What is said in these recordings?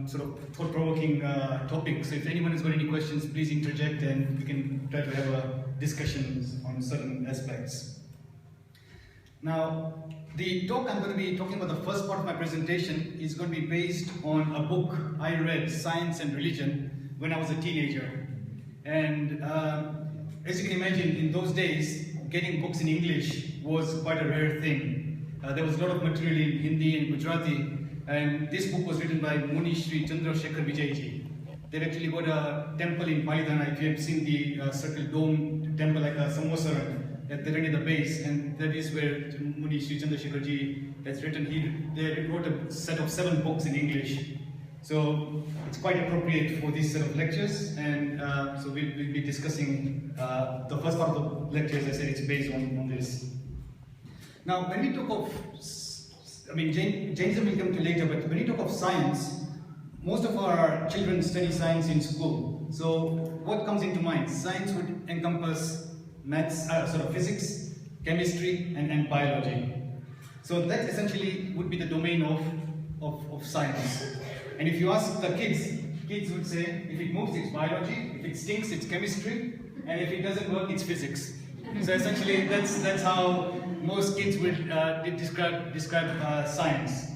sort of thought-provoking topic. So if anyone has got any questions, please interject and we can try to have a discussion on certain aspects. Now, the talk I'm going to be talking about, the first part of my presentation, is going to be based on a book I read, Science and Religion, when I was a teenager. And as you can imagine, in those days, getting books in English was quite a rare thing. There was a lot of material in Hindi and Gujarati, and this book was written by Muni Sri Chandrasekhar Vijayji. They've actually got a temple in Palidhana. If you have seen the circle dome temple, like a samosa at the end of the base, and that is where Muni Sri Chandrasekhar Ji has written. They wrote a set of 7 books in English. So it's quite appropriate for this set of lectures, and so we'll be discussing the first part of the lecture. As I said, it's based on this. Now, when we talk of, I mean, Jainism will come to later, but when we talk of science, most of our children study science in school. So what comes into mind? Science would encompass maths, sort of physics, chemistry, and biology. So that essentially would be the domain of science. And if you ask the kids would say, if it moves, it's biology, if it stinks, it's chemistry, and if it doesn't work, it's physics. So essentially, that's how most kids would describe science.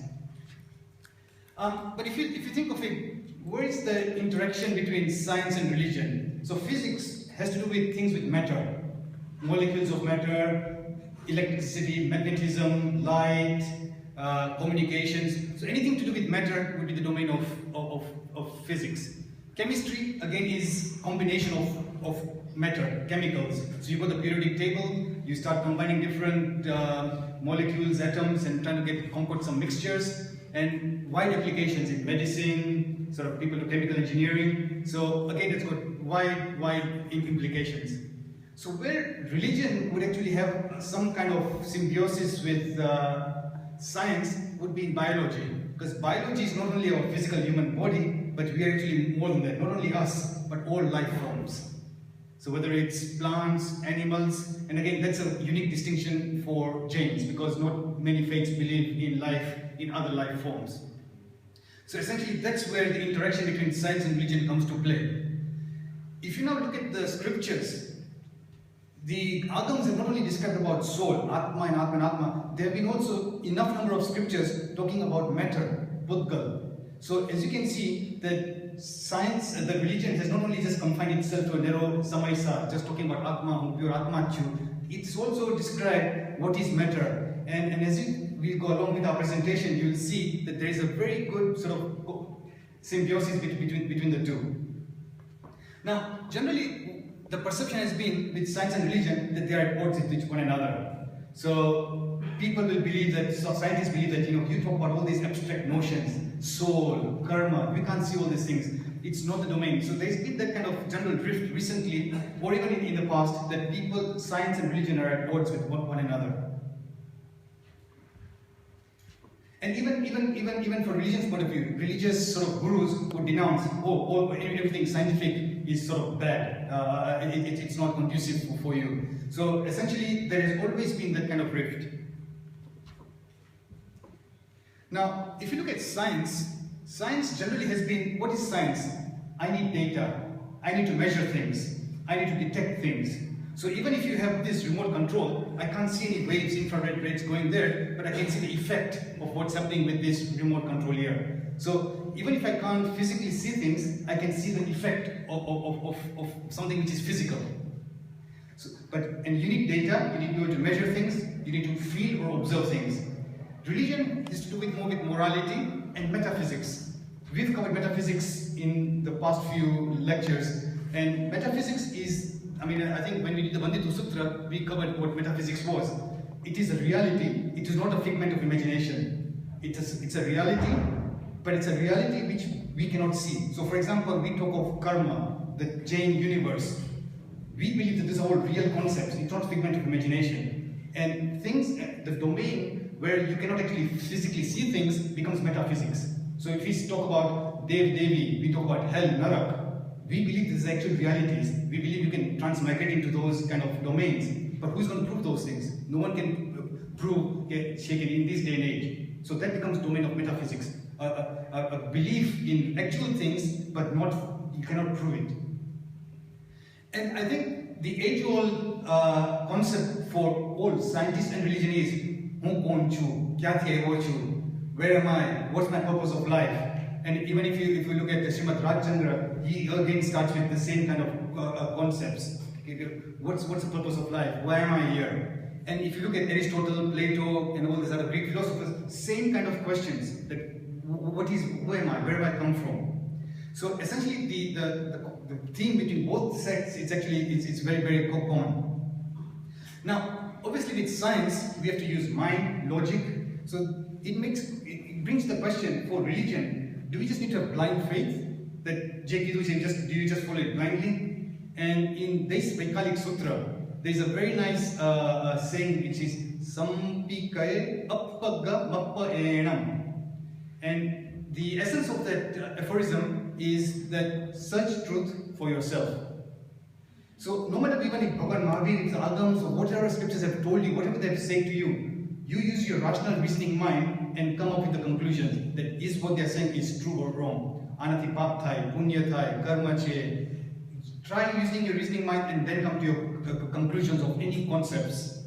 But if you think of it, where is the interaction between science and religion? So physics has to do with things with matter, molecules of matter, electricity, magnetism, light, communications. So anything to do with matter would be the domain of physics. Chemistry, again, is combination of matter, chemicals. So you've got the periodic table, you start combining different molecules, atoms, and trying to concoct some mixtures, and wide applications in medicine, sort of people do chemical engineering. So again, it's got wide implications. So where religion would actually have some kind of symbiosis with science would be in biology, because biology is not only our physical human body, but we are actually more than that. Not only us, but all life forms. So whether it's plants, animals, and again, that's a unique distinction for Jains, because not many faiths believe in life in other life forms. So essentially, that's where the interaction between science and religion comes to play. If you now look at the scriptures, the Agams have not only described about soul, Atma and Atma and Atma, there have been also enough number of scriptures talking about matter, Budgal. So as you can see, that science, the religion has not only just confined itself to a narrow Samaisa, just talking about Atma, pure Atmachu, it's also described what is matter. And as we go along with our presentation, you will see that there is a very good sort of symbiosis between the two. Now, generally, the perception has been with science and religion that they are at odds with one another. So people will believe that, so scientists believe that, you talk about all these abstract notions, soul, karma, we can't see all these things. It's not the domain. So there's been that kind of general drift recently, or even in the past, that people, science and religion are at odds with one another. And even from religion's point of view, religious sort of gurus would denounce, everything scientific is sort of bad. It's not conducive for you. So essentially, there has always been that kind of rift. Now, if you look at science, science generally has been, what is science? I need data. I need to measure things. I need to detect things. So even if you have this remote control, I can't see any waves, infrared rays going there, but I can see the effect of what's happening with this remote control here. So even if I can't physically see things, I can see the effect of something which is physical. So, and you need data, you need to be able to measure things, you need to feel or observe things. Religion has to do more with morality and metaphysics. We've covered metaphysics in the past few lectures, and metaphysics is, I think when we did the Bandhitu Sutra, we covered what metaphysics was. It is a reality, it is not a figment of imagination. It's a reality, but it's a reality which we cannot see. So for example, we talk of karma, the Jain universe. We believe that these are all real concepts, it's not figment of imagination. And things, the domain where you cannot actually physically see things becomes metaphysics. So if we talk about Dev Devi, we talk about hell, Narak, we believe these are actual realities. We believe you can transmigrate into those kind of domains. But who's going to prove those things? No one can prove Shaken in this day and age. So that becomes domain of metaphysics. a belief in actual things, but you cannot prove it. And I think the age-old concept for all scientists and religion is where am I? What's my purpose of life? And even if you look at the Srimad Rajchandra, he again starts with the same kind of concepts. What's the purpose of life? Why am I here? And if you look at Aristotle, Plato, and all these other Greek philosophers, same kind of questions. That who am I? Where do I come from? So essentially, the theme between both sects it's very, very common. Now, obviously, with science, we have to use mind, logic. So it brings the question for religion: do we just need to have blind faith? That J.K. do you just follow it blindly? And in this Vaikalik Sutra, there is a very nice saying which is Sampikaye Appaga Mappa Enam. And the essence of that aphorism is that search truth for yourself. So no matter even if Bhagavan Mahavir, the Agams, or whatever scriptures have told you, whatever they have said to you, you use your rational reasoning mind and come up with the conclusions that is what they are saying is true or wrong. Anati pap thai, punya thai, karma che. Try using your reasoning mind and then come to your conclusions of any concepts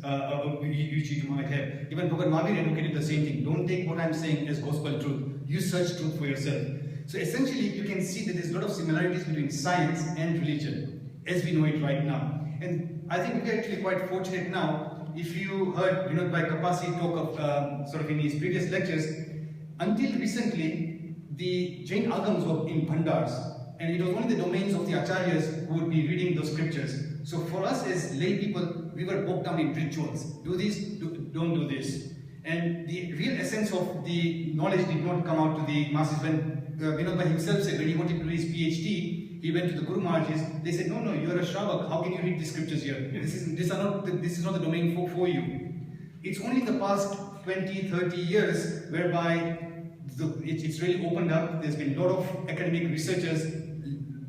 which you might have. Even Bhagavan Mahavir advocated the same thing. Don't take what I'm saying as gospel truth. You search truth for yourself. So essentially, you can see that there's a lot of similarities between science and religion as we know it right now. And I think we're actually quite fortunate now. If you heard Vinod Bhai Kapasi talk of sort of in his previous lectures, until recently, the Jain Agams were in Bhandars. And it was only the domains of the Acharyas who would be reading those scriptures. So for us as lay people, we were bogged down in rituals. Do this, don't do this. And the real essence of the knowledge did not come out to the masses. When Vinod Bhai himself said when he wanted to do his PhD, he went to the Guru Maharajis. They said, no, you're a Shravak. How can you read the scriptures here? This is not the domain for you. It's only in the past 20, 30 years whereby it's really opened up. There's been a lot of academic researchers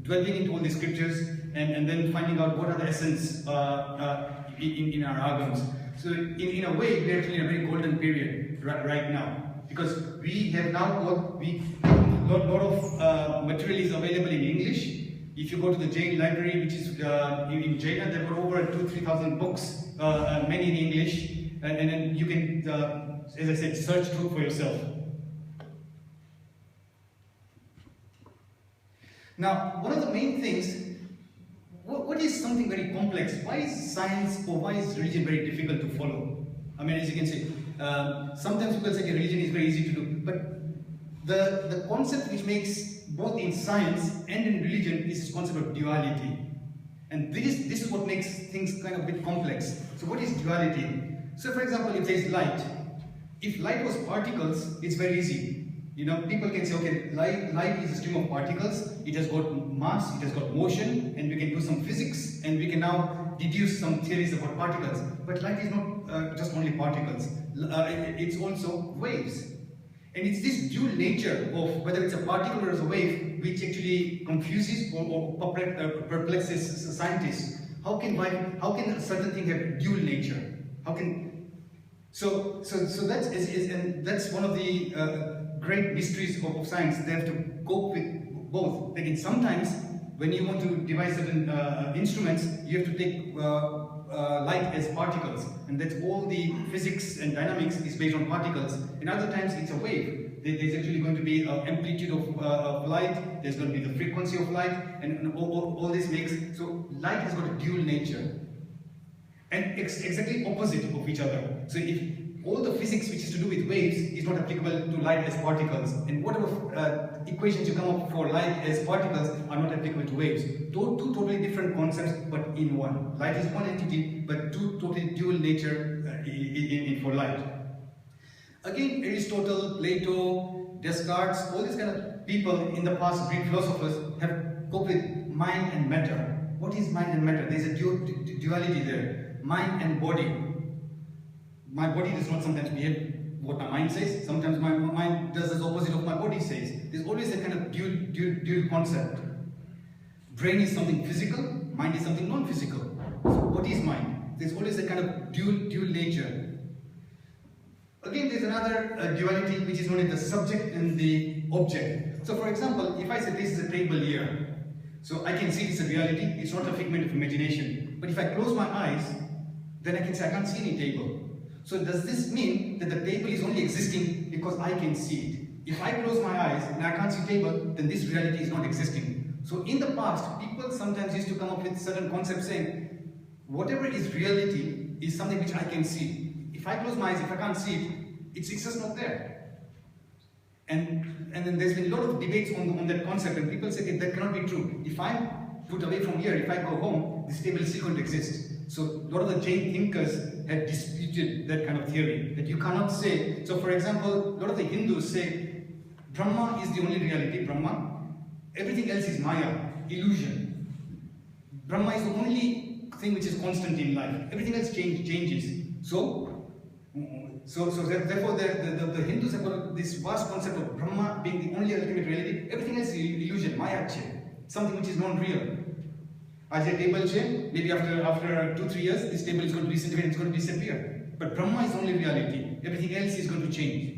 delving into all these scriptures and then finding out what are the essence in our agams. So in a way, we're actually in a very golden period right now, because we have now got lot of material is available in English. If you go to the Jain library, which is in Jaina, there were over 2,000-3,000 books, many in English, and then you can, as I said, search truth for yourself. Now, one of the main things, what is something very complex? Why is science or why is religion very difficult to follow? I mean, as you can see, sometimes people say religion is very easy to do, but the concept which makes both in science and in religion is this concept of duality. And this is what makes things kind of a bit complex. So what is duality? So for example, if there is light, if light was particles, it's very easy. You know, people can say, okay, light is a stream of particles, it has got mass, it has got motion, and we can do some physics, and we can now deduce some theories about particles. But light is not just only particles, it's also waves. And it's this dual nature of whether it's a particle or it's a wave which actually confuses or perplexes scientists. How can a certain thing have dual nature? How can so that's one of the great mysteries of science. They have to cope with both. Like sometimes when you want to devise certain instruments, you have to take light as particles, and that's all the physics and dynamics is based on particles. And other times it's a wave. There's actually going to be an amplitude of light, there's going to be the frequency of light, and all this makes, so light has got a dual nature. And exactly opposite of each other. So if all the physics which is to do with waves is not applicable to light as particles, and whatever equations you come up for light as particles are not applicable to waves. Two totally different concepts, but in one. Light is one entity, but two totally dual nature for light. Again, Aristotle, Plato, Descartes, all these kind of people in the past, Greek philosophers, have coped with mind and matter. What is mind and matter? There is a duality there. Mind and body. My body does not sometimes behave what my mind says. Sometimes my mind does the opposite of my body says. There's always a kind of dual concept. Brain is something physical, mind is something non-physical. So what is mind? There's always a kind of dual nature. Again, there's another duality which is known as the subject and the object. So for example, if I say this is a table here, so I can see it's a reality, it's not a figment of imagination. But if I close my eyes, then I can say I can't see any table. So does this mean that the table is only existing because I can see it? If I close my eyes and I can't see table, then this reality is not existing. So in the past, people sometimes used to come up with certain concepts saying, whatever is reality is something which I can see. If I close my eyes, if I can't see it, it's just not there. And then there's been a lot of debates on that concept, and people say that cannot be true. If I'm put away from here, if I go home, this table is still going to exist. So a lot of the Jain thinkers have disputed that kind of theory, that you cannot say. So for example, a lot of the Hindus say Brahma is the only reality, Brahma. Everything else is Maya, illusion. Brahma is the only thing which is constant in life. Everything else changes. So therefore the Hindus have got this vast concept of Brahma being the only ultimate reality. Everything else is illusion, Maya, something which is non-real. As a table chain, maybe after 2-3 years, this table is going to disintegrate, it's going to disappear. But Brahma is only reality. Everything else is going to change.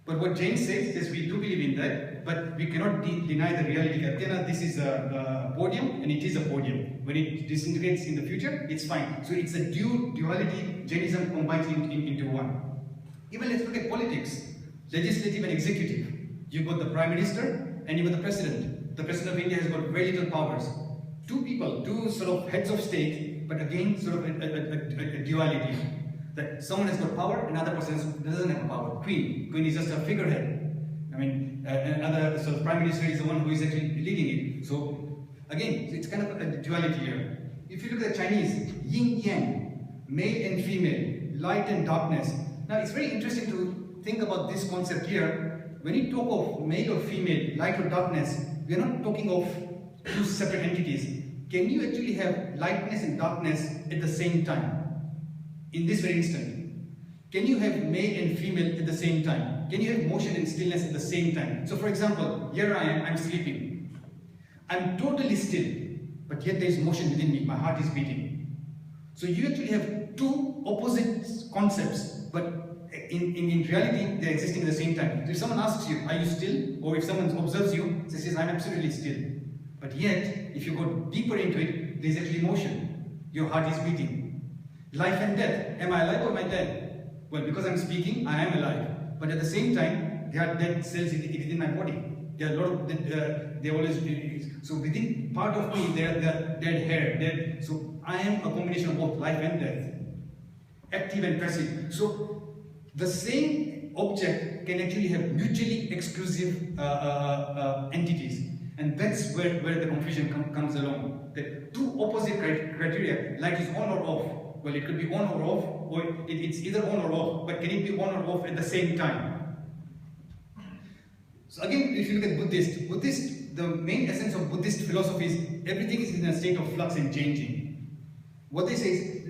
But what Jain says is we do believe in that, but we cannot deny the reality. This is a podium, and it is a podium. When it disintegrates in the future, it's fine. So it's a duality, Jainism combines into one. Even let's look at politics, legislative and executive. You've got the Prime Minister and you've got the President. The President of India has got very little powers. Two people, two sort of heads of state, but again sort of a duality. That someone has got power, another person doesn't have power. Queen is just a figurehead. I mean, another sort of Prime Minister is the one who is actually leading it. So again, it's kind of a duality here. If you look at the Chinese, yin yang, male and female, light and darkness. Now it's very interesting to think about this concept here. When you talk of male or female, light or darkness, we are not talking of two separate entities. Can you actually have lightness and darkness at the same time? In this very instant, can you have male and female at the same time? Can you have motion and stillness at the same time? So for example, here I am, I'm sleeping. I'm totally still, but yet there is motion within me, my heart is beating. So you actually have two opposite concepts, but in reality, they're existing at the same time. So if someone asks you, are you still? Or if someone observes you, says, I'm absolutely still. But yet, if you go deeper into it, there's actually motion. Your heart is beating. Life and death. Am I alive or am I dead? Well, because I'm speaking, I am alive. But at the same time, there are dead cells within my body. There are a lot of, they always, so within part of me, there are dead hair, dead. So I am a combination of both life and death. Active and passive. So the same object can actually have mutually exclusive entities. And that's where the confusion comes along. The two opposite criteria, light is on or off. Well, it could be on or off, or it's either on or off, but can it be on or off at the same time? So again, if you look at Buddhist, the main essence of Buddhist philosophy is everything is in a state of flux and changing. What they say is,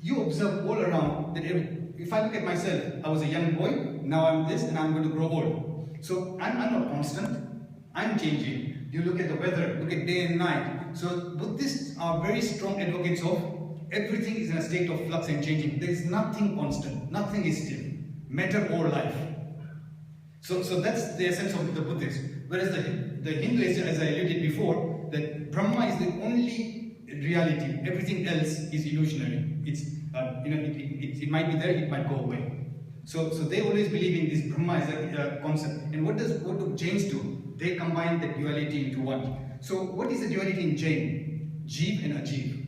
you observe all around that if I look at myself, I was a young boy, now I'm this, and I'm going to grow old. So I'm not constant, I'm changing. You look at the weather, look at day and night. So Buddhists are very strong advocates of everything is in a state of flux and changing. There is nothing constant, nothing is still, matter or life. So that's the essence of the Buddhist. Whereas the Hindu, as I alluded before, that Brahma is the only reality. Everything else is illusionary. It's it might be there, it might go away. So they always believe in this Brahma as a concept. And what do Jains do? They combine the duality into one. So what is the duality in Jain? Jeev and Ajeev.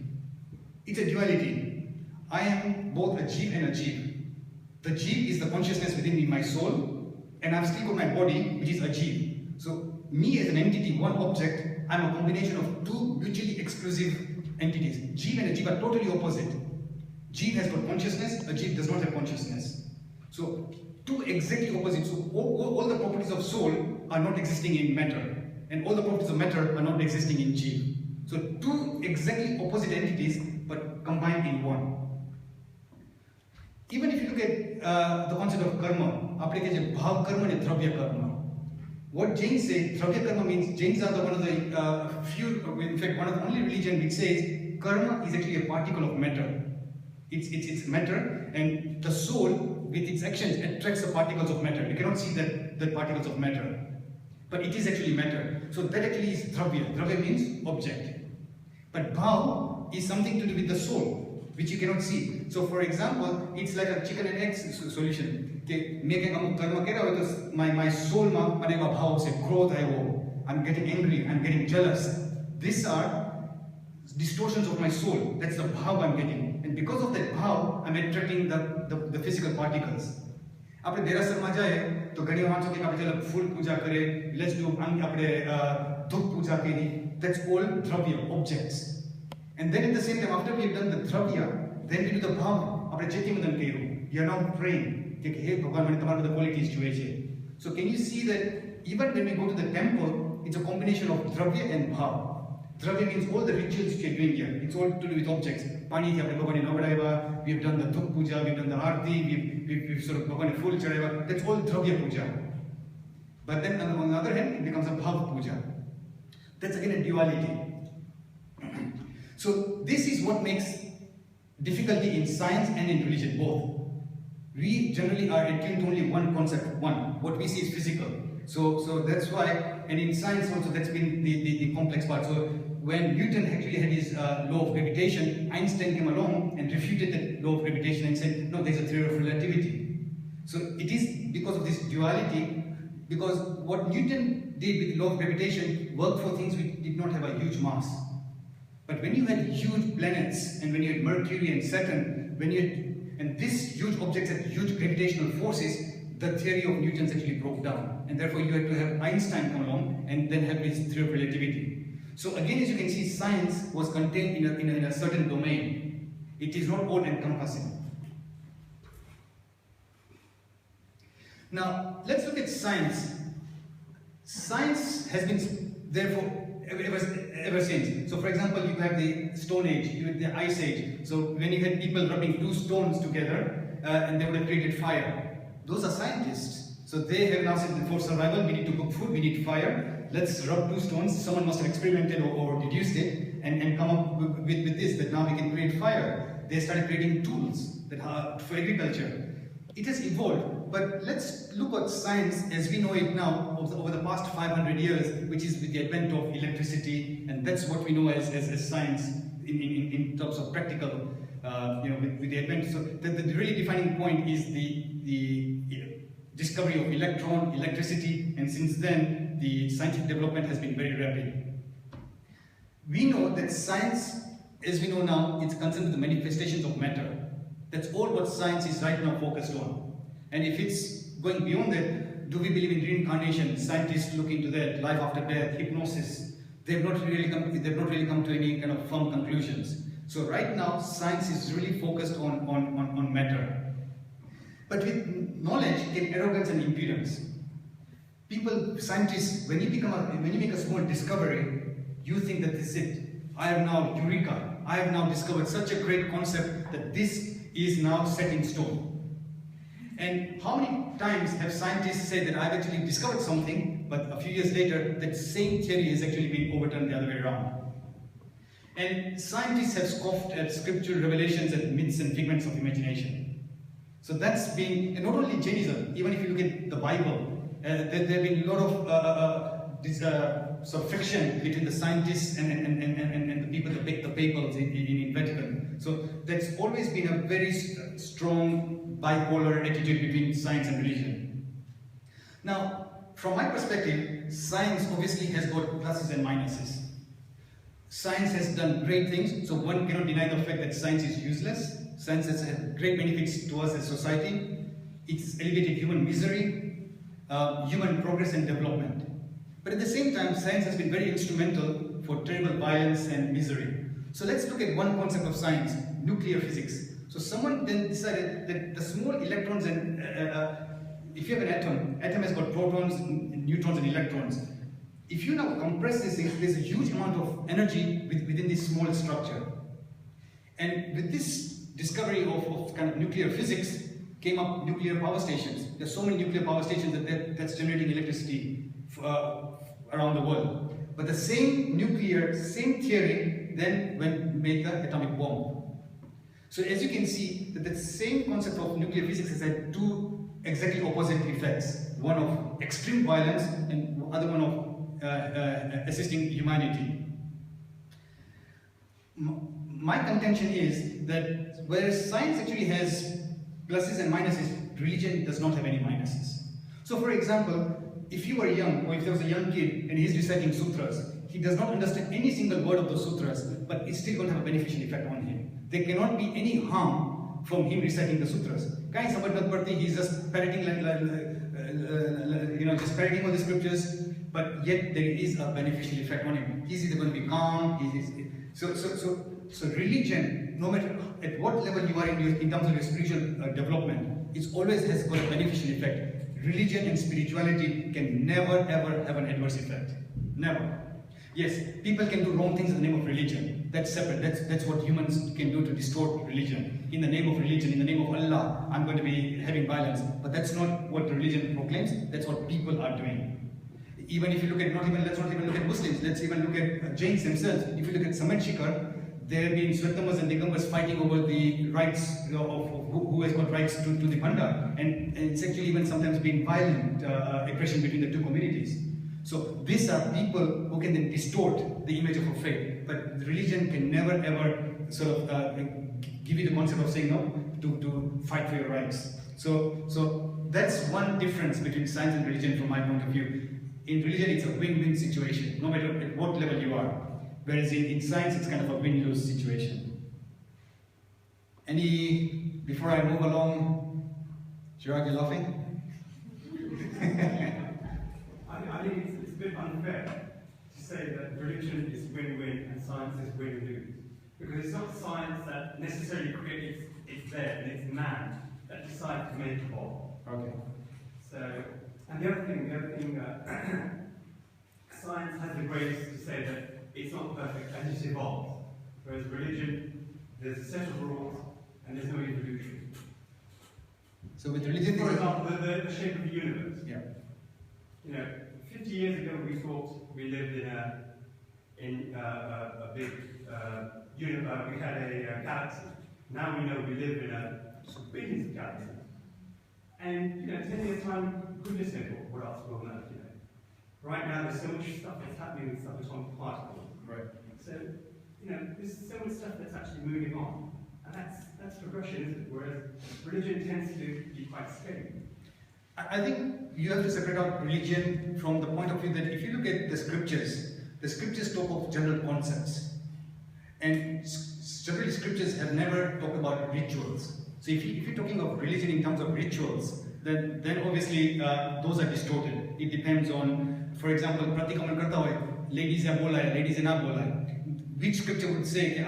It's a duality. I am both a Jeev and a Jeev. The Jeev is the consciousness within me, my soul, and I've still got my body, which is a Jeev. So me as an entity, one object, I'm a combination of two mutually exclusive entities. Jeev and a Jeev are totally opposite. Jeev has got consciousness, a Jeev does not have consciousness. So two exactly opposite. So all the properties of soul are not existing in matter, and all the properties of matter are not existing in Jeev. So two exactly opposite entities, but combined in one. Even if you look at the concept of karma, bhav karma and dravya karma. What Jains say, dravya karma means Jains are one of the few, in fact, one of the only religion which says karma is actually a particle of matter. It's matter, and the soul with its actions attracts the particles of matter. You cannot see that the particles of matter. But it is actually matter. So that actually is dravya. Dravya means object. But bhav is something to do with the soul, which you cannot see. So for example, it's like a chicken and egg solution. My soul, I'm getting angry, I'm getting jealous. These are distortions of my soul. That's the bhav I'm getting. And because of that bhav, I'm attracting the physical particles. આપણે દેરાસરમાં જાય તો ઘણી વાંચો કે આપણે ચાલો ફૂલ પૂજા કરે, let's do આપણે ધૂપ પૂજા કરી. That's all dravya, objects. And then at the same time, after we have done the dravya, then we do the bhav. આપણે ચેતિમદન કર્યું. You are now praying કે હે ભગવાન મને તમારા બધા ક્વોલિટીઝ જોઈએ છે. So can you see that even when we go to the temple, it's a combination of dravya and bhav. Dravya means all the rituals we are doing here. It's all to do with objects. Pani thi apne bhagwan ne navadaiva, we have done the dhuk puja, we have done the aarti, we've sort of bhagwan ne full chadaiva. That's all dravya puja. But then on the other hand, it becomes a bhav puja. That's again a duality. So this is what makes difficulty in science and in religion both. We generally are attuned to only one concept, one. What we see is physical. So that's why, and in science also, that's been the complex part. So when Newton actually had his law of gravitation, Einstein came along and refuted the law of gravitation and said, no, there's a theory of relativity. So it is because of this duality, because what Newton did with the law of gravitation worked for things which did not have a huge mass. But when you had huge planets, and when you had Mercury and Saturn, and these huge objects had huge gravitational forces, the theory of Newton's actually broke down. And therefore you had to have Einstein come along and then have this theory of relativity. So again, as you can see, science was contained in a certain domain. It is not all encompassing. Now, let's look at science. Science has been there for ever since. So for example, you have the Stone Age, you have the Ice Age. So when you had people rubbing two stones together and they would have created fire. Those are scientists. So they have now said that for survival, we need to cook food, we need fire. Let's rub two stones. Someone must have experimented or deduced it and come up with this, that now we can create fire. They started creating tools that are for agriculture. It has evolved, but let's look at science as we know it now over the past 500 years, which is with the advent of electricity, and that's what we know as science in terms of practical, with the advent. So the really defining point is the discovery of electricity, and since then the scientific development has been very rapid. We know that science, as we know now, it's concerned with the manifestations of matter. That's all what science is right now focused on. And if it's going beyond that, do we believe in reincarnation? Scientists look into that, life after death, hypnosis. They've not really come to any kind of firm conclusions. So right now, science is really focused on matter. But with knowledge came arrogance and impudence. Scientists, when you make a small discovery, you think that this is it. I have now eureka. I have now discovered such a great concept that this is now set in stone. And how many times have scientists said that I've actually discovered something, but a few years later, that same theory has actually been overturned the other way around. And scientists have scoffed at scriptural revelations and myths and figments of imagination. So that's been, and not only Jainism, even if you look at the Bible, there have been a lot of friction between the scientists and the people, the papals in Vatican. So that's always been a very strong bipolar attitude between science and religion. Now, from my perspective, science obviously has got pluses and minuses. Science has done great things, so one cannot deny the fact that science is useless. Science has had great benefits to us as society. It's alleviated human misery, human progress and development. But at the same time, science has been very instrumental for terrible violence and misery. So let's look at one concept of science, nuclear physics. So someone then decided that the small electrons and, if you have an atom has got protons, neutrons and electrons. If you now compress this thing, there's a huge amount of energy within this small structure. And with this discovery of kind of nuclear physics came up nuclear power stations. There's so many nuclear power stations that's generating electricity around the world. But the same theory then made the atomic bomb. So as you can see, that the same concept of nuclear physics has had two exactly opposite effects. One of extreme violence and other one of assisting humanity. My contention is that whereas science actually has pluses and minuses, religion does not have any minuses. So for example, if you were young, or if there was a young kid and he's reciting sutras, he does not understand any single word of the sutras, but it's still going to have a beneficial effect on him. There cannot be any harm from him reciting the sutras. He's just parroting, just parroting all the scriptures, but yet there is a beneficial effect on him. He's either going to be calm. So religion, no matter at what level you are in terms of your spiritual development, it always has got a beneficial effect. Religion and spirituality can never ever have an adverse effect. Never. Yes, people can do wrong things in the name of religion. That's separate. That's what humans can do to distort religion. In the name of religion, in the name of Allah, I'm going to be having violence. But that's not what religion proclaims. That's what people are doing. Even if you look at, let's not even look at Muslims. Let's even look at Jains themselves. If you look at Samad Shikhar, there have been Swetamas and Digambars fighting over the rights of who has got rights to the Bhandar, and it's actually even sometimes been violent aggression between the two communities. So these are people who can then distort the image of a faith, but religion can never ever sort of give you the concept of saying no to fight for your rights. So that's one difference between science and religion from my point of view. In religion, it's a win-win situation, no matter at what level you are. Whereas in science, it's kind of a win-lose situation. Before I move along, Chirag, you're laughing? I think it's a bit unfair to say that religion is win-win and science is win-lose. Because it's not science that necessarily creates it's there, and it's man that decides to make a ball. Okay. So, and the other thing, science has the grace to say that it's not perfect and it evolves. Whereas religion, there's a set of rules and there's no evolution. So with religion, for example, the shape of the universe. Yeah. 50 years ago we thought we lived in a big universe. We had a galaxy. Now we know we live in billions of galaxies. And 10 years time, goodness knows what else we'll know. Right now, there's so much stuff that's happening with subatomic particles. Right. So, there's so much stuff that's actually moving on. And that's progression, isn't it? Whereas religion tends to be quite steady. I think you have to separate out religion from the point of view that if you look at the scriptures talk of general concepts. And generally, scriptures have never talked about rituals. So if you're talking of religion in terms of rituals, then obviously those are distorted. It depends on, for example, Pratikaman karta hoy, ladies hai bola hai, ladies hai na bola hai. Which scripture would say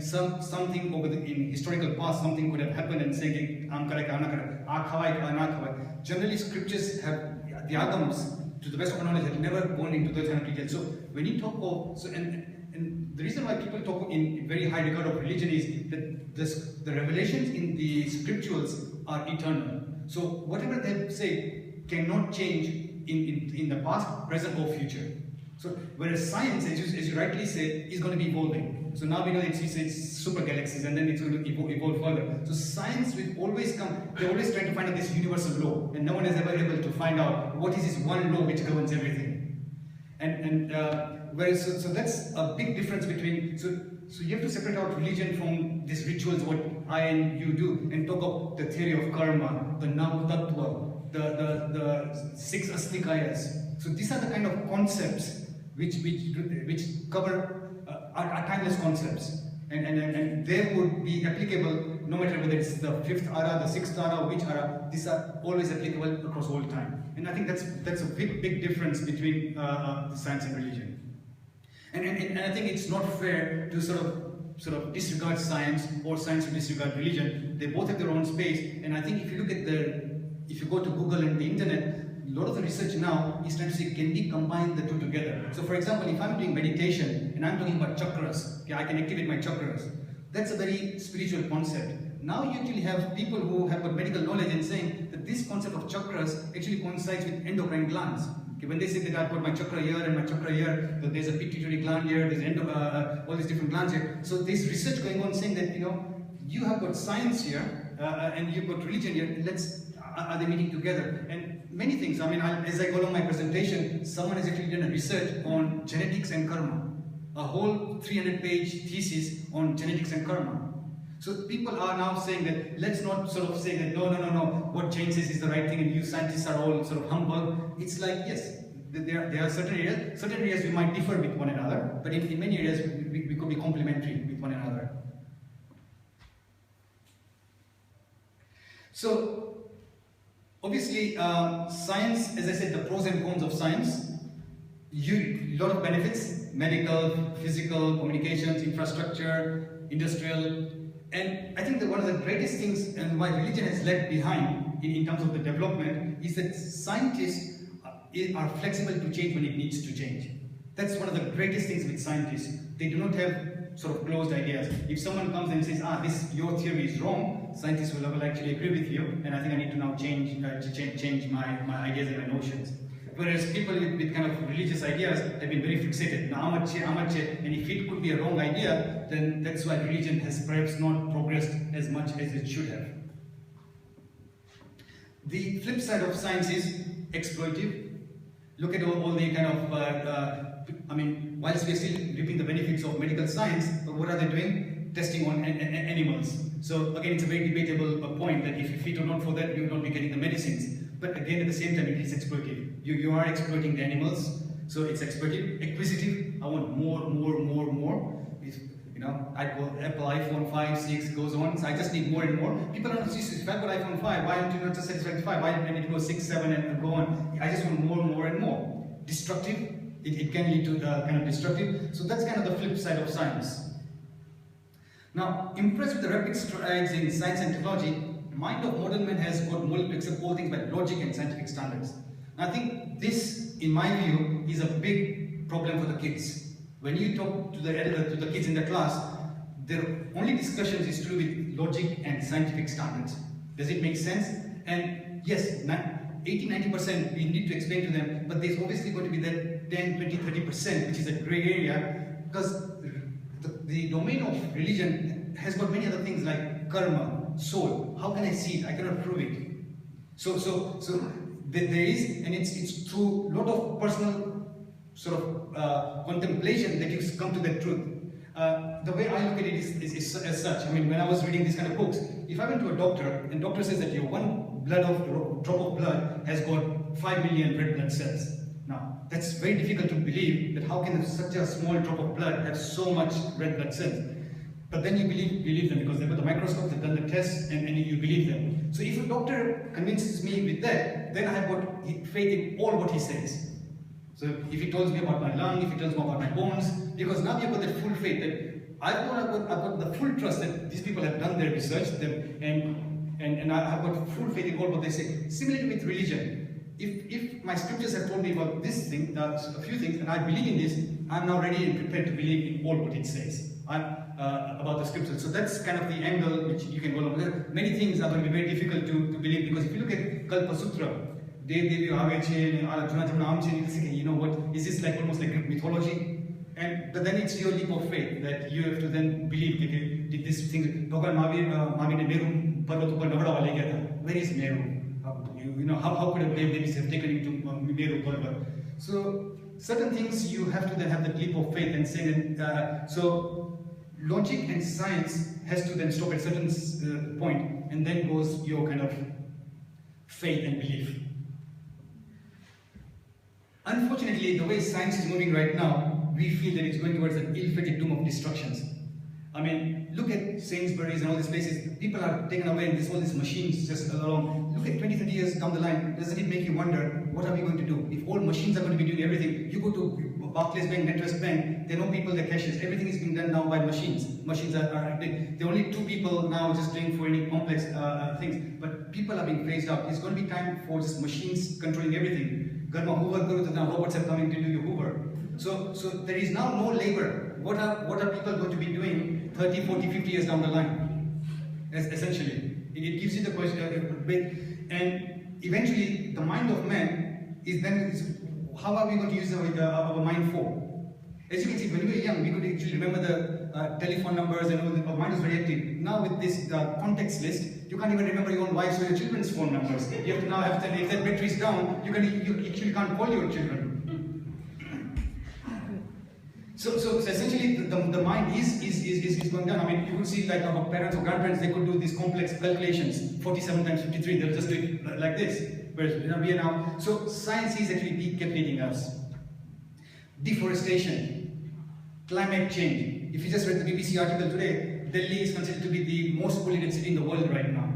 something over in historical past, something could have happened and say generally scriptures have, the agams, to the best of my knowledge, have never gone into those kind of details. So when you talk of, and the reason why people talk in very high regard of religion is that the revelations in the scriptures are eternal. So whatever they say cannot change in the past, present or future. So whereas science, as you rightly say, is going to be evolving. So now we know it's super galaxies and then it's going to evolve further. So science will always come, they're always trying to find out this universal law, and no one is ever able to find out what is this one law which governs everything. Whereas so that's a big difference between, so you have to separate out religion from these rituals, what I and you do, and talk of the theory of karma, the Nav Tattva, the six Astikayas. So these are the kind of concepts which cover are timeless concepts, and they would be applicable no matter whether it's the fifth ara, the sixth ara, which ara. These are always applicable across all time, and I think that's a big difference between science and religion. And I think it's not fair to sort of disregard science or science to disregard religion. They both have their own space, and I think if you look at if you go to Google and the internet, a lot of the research now is trying to say, can we combine the two together? So for example, if I'm doing meditation and I'm talking about chakras, okay, I can activate my chakras. That's a very spiritual concept. Now you actually have people who have got medical knowledge and saying that this concept of chakras actually coincides with endocrine glands. Okay, when they say that I've got my chakra here and my chakra here, that there's a pituitary gland here, there's all these different glands here. So there's research going on saying that you have got science here and you've got religion here. Are they meeting together? And many things. I mean, as I go along my presentation, someone has actually done a research on genetics and karma. A whole 300-page thesis on genetics and karma. So people are now saying that, let's not sort of say that, no, what Jain says is the right thing and you scientists are all sort of humbug. It's like, yes, there are certain areas we might differ with one another, but in many areas we could be complementary with one another. So, obviously, science, as I said, the pros and cons of science, a lot of benefits, medical, physical, communications, infrastructure, industrial, and I think that one of the greatest things and why religion has lagged behind in terms of the development is that scientists are flexible to change when it needs to change. That's one of the greatest things with scientists. They do not have sort of closed ideas. If someone comes and says, your theory is wrong, scientists will actually agree with you, and I think I need to now change my ideas and my notions. Whereas people with kind of religious ideas have been very fixated. And if it could be a wrong idea, then that's why religion has perhaps not progressed as much as it should have. The flip side of science is exploitive. Look at all the kind of, whilst we're still reaping the benefits of medical science, what are they doing? Testing on animals. So again, it's a very debatable point that if it were not for that, we would not be getting the medicines. But again, at the same time, it is exploitive. You are exploiting the animals, so it's exploitive. Acquisitive, I want more. I go Apple, iPhone 5, 6, goes on, so I just need more and more. People are not serious. If I've got iPhone 5, why aren't you not just satisfied with 5? Why do I need to go 6, 7 and go on? I just want more and more. Destructive, it can lead to kind of destructive. So that's kind of the flip side of science. Now, impressed with the rapid strides in science and technology, mind of modern man has got molded to accept all things by logic and scientific standards. I think this, in my view, is a big problem for the kids. When you talk to the kids in the class, their only discussions is to do with logic and scientific standards. Does it make sense? And yes, 80–90% we need to explain to them, but there's obviously going to be that 10–20–30% which is a grey area, because the domain of religion has got many other things like karma, soul. How can I see it? I cannot prove it. So there is, and it's through a lot of personal sort of contemplation that you come to that truth. The way I look at it is as such. I mean, when I was reading these kind of books, if I went to a doctor and doctor says that your one drop of blood has got 5 million red blood cells. Now, that's very difficult to believe that how can such a small drop of blood have so much red blood cells. But then you believe them because they've got the microscope, they've done the tests, and you believe them. So if a doctor convinces me with that, then I have got faith in all what he says. So if he tells me about my lung, if he tells me about my bones, because now you've got that full faith that I've got the full trust that these people have done their research, and I've got full faith in all what they say. Similarly with religion. If my scriptures have told me about this thing, a few things, and I believe in this, I'm now ready and prepared to believe in all what it says about the scriptures. So that's kind of the angle which you can go along with. Many things are going to be very difficult to believe, because if you look at Kalpa Sutra, you know what, is this like almost like Greek mythology? But then it's your leap of faith that you have to then believe that did this thing. Where is Meru? How could a baby have taken him to Meru Parvat? So certain things you have to then have that leap of faith and say that. So logic and science has to then stop at a certain point, and then goes your kind of faith and belief. Unfortunately, the way science is moving right now, we feel that it's going towards an ill-fated doom of destructions. I mean, look at Sainsbury's and all these places. People are taken away and there's all these machines just along. Look at 20–30 years down the line. Doesn't it make you wonder, what are we going to do? If all machines are going to be doing everything, you go to Barclays Bank, NatWest Bank, there are no people, they're cashiers. Everything is being done now by machines. Machines are there are only 2 people now just doing for any complex things. But people are being phased out. It's going to be time for just machines controlling everything. Garma Hoover, now robots are coming to do your Hoover. So there is now no labor. What are people going to be doing 30, 40, 50 years down the line? Essentially, it gives you the question, and eventually the mind of man is then, how are we going to use our mind for? As you can see, when we were young, we could actually remember the telephone numbers and all that. Our mind was very active. Now with this context list, you can't even remember your own wife's or your children's phone numbers. You have to now have to, if that battery is down, you actually can't call your children. So essentially, the mind is going down. I mean, you would see like our parents or grandparents, they could do these complex calculations, 47 times 53, they'll just do it like this. Whereas we are now, so science is actually decapitating us. Deforestation, climate change. If you just read the BBC article today, Delhi is considered to be the most polluted city in the world right now.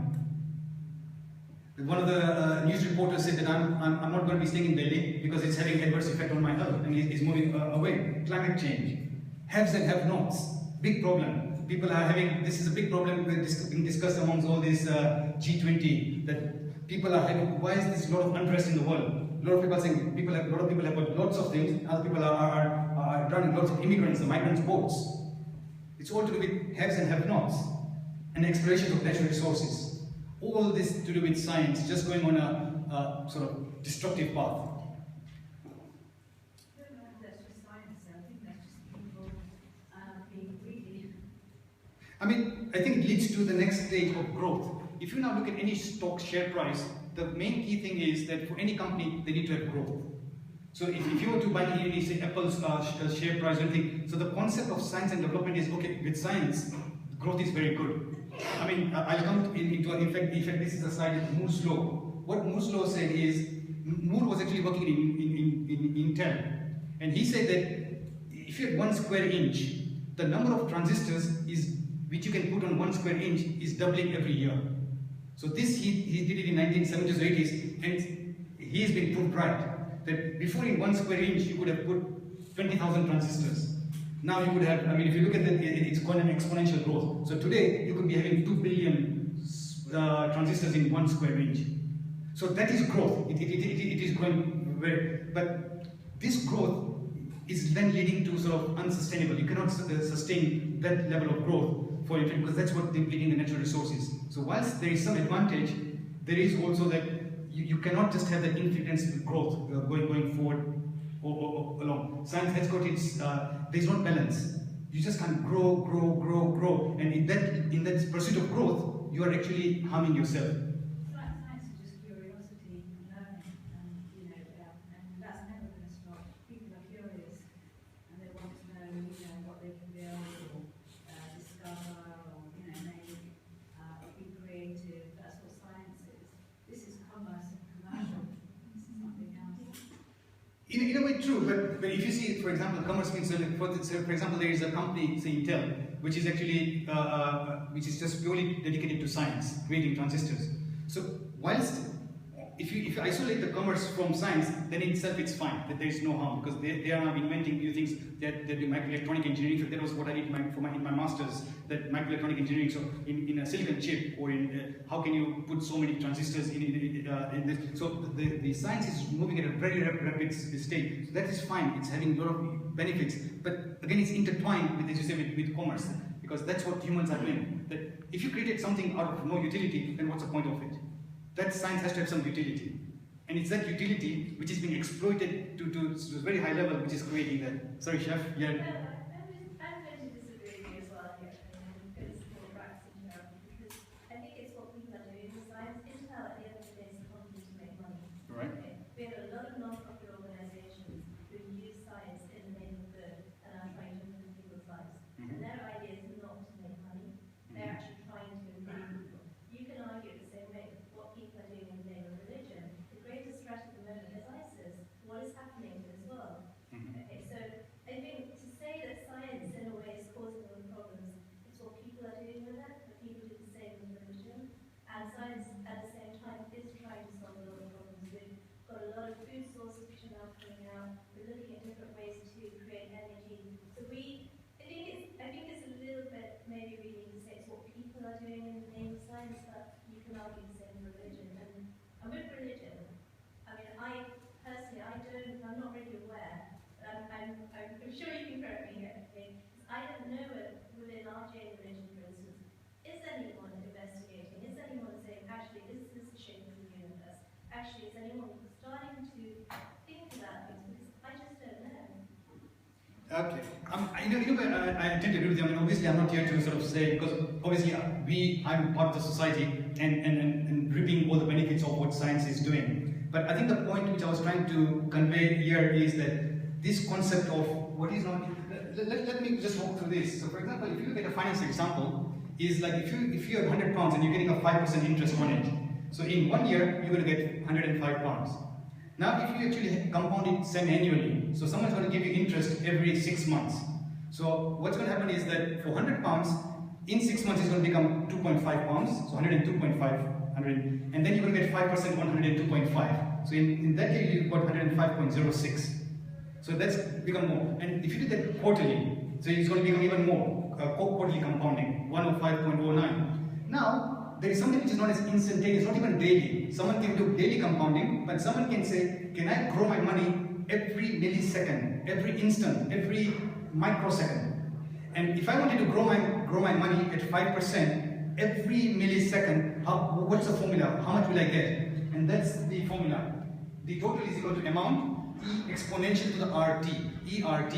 One of the news reporters said that I'm not going to be staying in Delhi because it's having adverse effect on my health, and he's moving away. Climate change, haves and have-nots, big problem. People are having, this is a big problem being discussed amongst all this G20, that people are having, why is this lot of unrest in the world? A lot of people are saying, a lot of people have got lots of things, other people are running lots of immigrants, the migrants' boats. It's all to do with haves and have-nots, and exploration of natural resources. All this to do with science, just going on a sort of destructive path. I mean, I think it leads to the next stage of growth. If you now look at any stock share price, the main key thing is that for any company, they need to have growth. So if you were to buy any, say, Apple's share price or anything, so the concept of science and development is, okay, with science, growth is very good. I mean, I'll come into, in fact, this is a slide of Moore's law. What Moore's law said is, Moore was actually working in Intel, and he said that if you had 1 square inch, the number of transistors which you can put on 1 square inch is doubling every year. So this, he did it in 1970s or 80s, and he has been proved right, that before in 1 square inch you could have put 20,000 transistors. Now you could have, I mean, if you look at that, it's quite an exponential growth. So today, you could be having 2 billion transistors in 1 square inch. So that is growth. It is growing very, but this growth is then leading to sort of unsustainable. You cannot sustain that level of growth for it, because that's what depleting the natural resources. So whilst there is some advantage, there is also that you cannot just have that infinite growth going forward or along. Science has got its, there's not balance. You just can't grow, and in that pursuit of growth, you are actually harming yourself. Science is just curiosity and learning, and and that's never going to stop. People are curious, and they want to know, what they can build or discover, or maybe be creative. That's what science is. This is commerce and commercial. This is something else. In a way, true, but if you see, for example, commerce means, for example, there is a company, say Intel, which is actually, which is just purely dedicated to science, creating transistors. So, whilst, if you isolate the commerce from science, then in itself it's fine, that there is no harm, because they are now inventing new things, that do microelectronic engineering. So that was what I did in my master's, that microelectronic engineering, so in a silicon chip, or in, how can you put so many transistors in this? So the science is moving at a very rapid state. So that is fine, it's having a lot of benefits, but again it's intertwined with, as you say, with commerce, because that's what humans are doing. That if you created something out of no utility, then what's the point of it? That science has to have some utility. And it's that utility which is being exploited to a very high level, which is creating that. Sorry, Chef. Yeah. I'm going to disagree with you as well here, because more practice in Europe, because I think it's what people are doing in science. Intel, at the end of the day, is a company to make money. Right. Okay. We have a lot of non-profit organizations who use science in the name of good and are trying to improve people's lives. And their idea is not to make money, they're actually trying to improve people. You can argue the same way. What people are doing in the name of religion, the greatest threat at the moment is ISIS. What is happening as well? Okay, so I think to say that Okay. I tend to agree with you. I mean, obviously, I'm not here to sort of say, because obviously I'm part of the society and reaping all the benefits of what science is doing. But I think the point which I was trying to convey here is that this concept of what is not. Let me just walk through this. So, for example, if you look at a finance example, is like if you have £100 and you're getting a 5% interest on it. So in 1 year, you're going to get £105. Now, if you actually compound it semi-annually, so someone's going to give you interest every 6 months. So what's going to happen is that for £100, in 6 months it's going to become £2.5, so 102.5, and then you're going to get 5% on 102.5. So in that case, you've got 105.06. So that's become more. And if you do that quarterly, so it's going to become even more, quarterly compounding, 105.09. Now, there is something which is known as instantaneous, not even daily. Someone can do daily compounding, but someone can say, can I grow my money every millisecond, every instant, every microsecond? And if I wanted to grow my money at 5% every millisecond, what's the formula? How much will I get? And that's the formula. The total is equal to amount E exponential to the RT, ERT.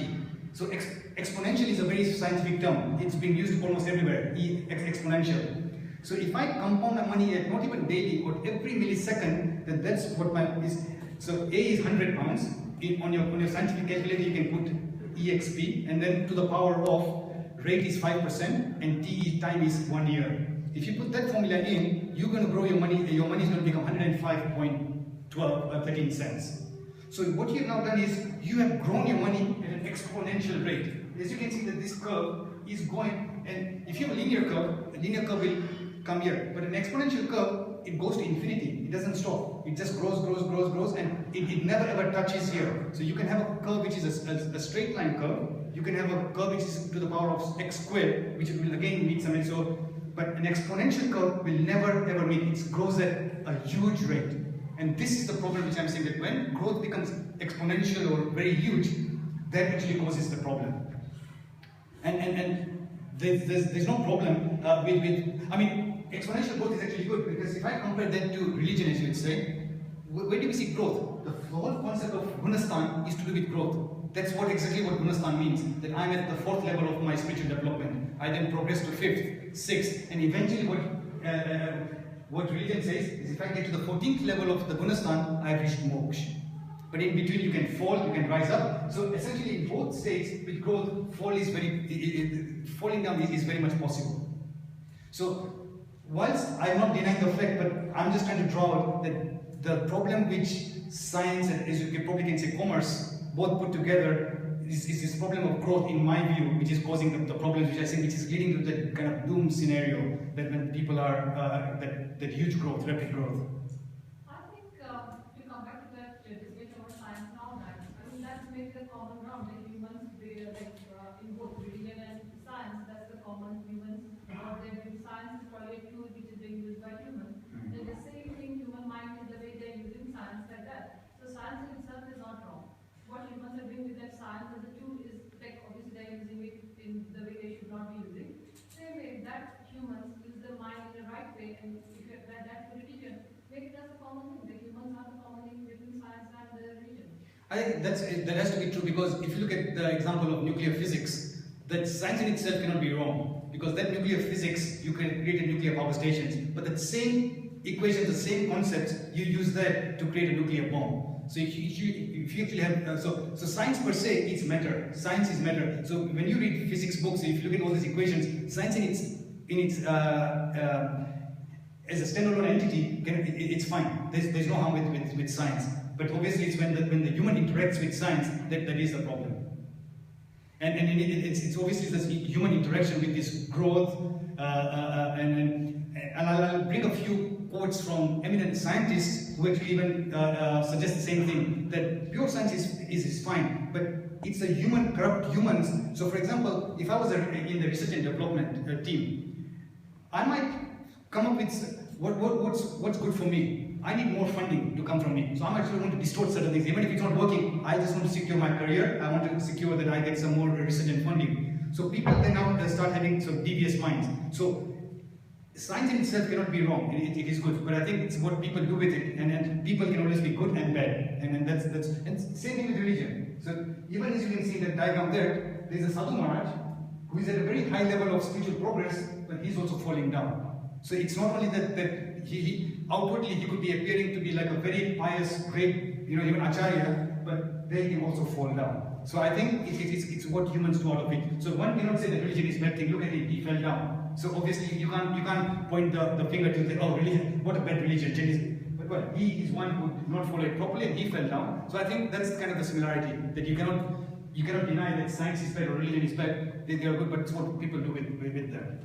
So exponential is a very scientific term. It's being used almost everywhere, exponential. So if I compound my money at not even daily, but every millisecond, then that's what my is. So A is £100. On your scientific calculator, you can put EXP, and then to the power of rate is 5%, and T time is 1 year. If you put that formula in, you're going to grow your money. Your money is going to become 105.13 cents. So what you have now done is you have grown your money at an exponential rate. As you can see that this curve is going, and if you have a linear curve will come here. But an exponential curve, it goes to infinity. It doesn't stop. It just grows, and it never ever touches here. So you can have a curve which is a straight line curve. You can have a curve which is to the power of x squared, which will again meet something. So, but an exponential curve will never ever meet. It grows at a huge rate. And this is the problem which I'm saying, that when growth becomes exponential or very huge, that actually causes the problem. And there's no problem with, I mean, exponential growth is actually good, because if I compare that to religion, as you would say, where do we see growth? The whole concept of Gunastan is to do with growth. That's exactly what Gunastan means, that I'm at the 4th level of my spiritual development. I then progress to 5th, 6th, and eventually what religion says is, if I get to the 14th level of the Gunastan, I've reached moksha. But in between you can fall, you can rise up. So essentially in both states, with growth, falling down is very much possible. So whilst I'm not denying the fact, but I'm just trying to draw out that the problem which science and, as you probably can say, commerce, both put together, is this problem of growth, in my view, which is causing the problems which I think which is leading to that kind of doom scenario that when people are that huge growth, rapid growth. I think to come back to that debate over science now, that I mean that's maybe the common ground that humans, they in both religion and science, that's the common humans. Science is probably a tool which is being used by humans. They're the same thing, human mind is the way they're using science like that. So science in itself is not wrong. What humans are doing with that science as a tool is, like, obviously they're using it in the way they should not be using. Same way that humans use their mind in the right way, and if you apply that to religion, make it as a common thing. The humans are the common thing between science and the religion. I think that has to be true, because if you look at the example of nuclear physics, that science in itself cannot be wrong, because that nuclear physics, you can create a nuclear power stations, but the same equations, the same concepts, you use that to create a nuclear bomb. So if you actually have, so science per se is matter. Science is matter. So when you read physics books, if you look at all these equations, science in its as a standalone entity, it's fine. There's no harm with science. But obviously, it's when the human interacts with science that is the problem. And it's obviously this human interaction with this growth, and I'll bring a few quotes from eminent scientists who actually even suggest the same thing, that pure science is fine, but it's a corrupt humans. So for example, if I was in the research and development team, I might come up with what's good for me. I need more funding to come from me. So I'm actually going to distort certain things. Even if it's not working, I just want to secure my career. I want to secure that I get some more research and funding. So people then now start having some devious minds. So science in itself cannot be wrong. It is good, but I think it's what people do with it. And people can always be good and bad. And that's and same thing with religion. So even as you can see in the diagram there is a Sadhu Maharaj who is at a very high level of spiritual progress, but he's also falling down. So it's not only that he outwardly he could be appearing to be like a very pious, great, even Acharya, but they can also fall down. So I think it's what humans do out of it. So one cannot say that religion is bad thing. Look at it, he fell down. So obviously you can't point the finger to the religion, what a bad religion, Jainism. But well, he is one who did not follow it properly and he fell down. So I think that's kind of the similarity, that you cannot deny that science is bad or religion is bad. They are good, but it's what people do with them.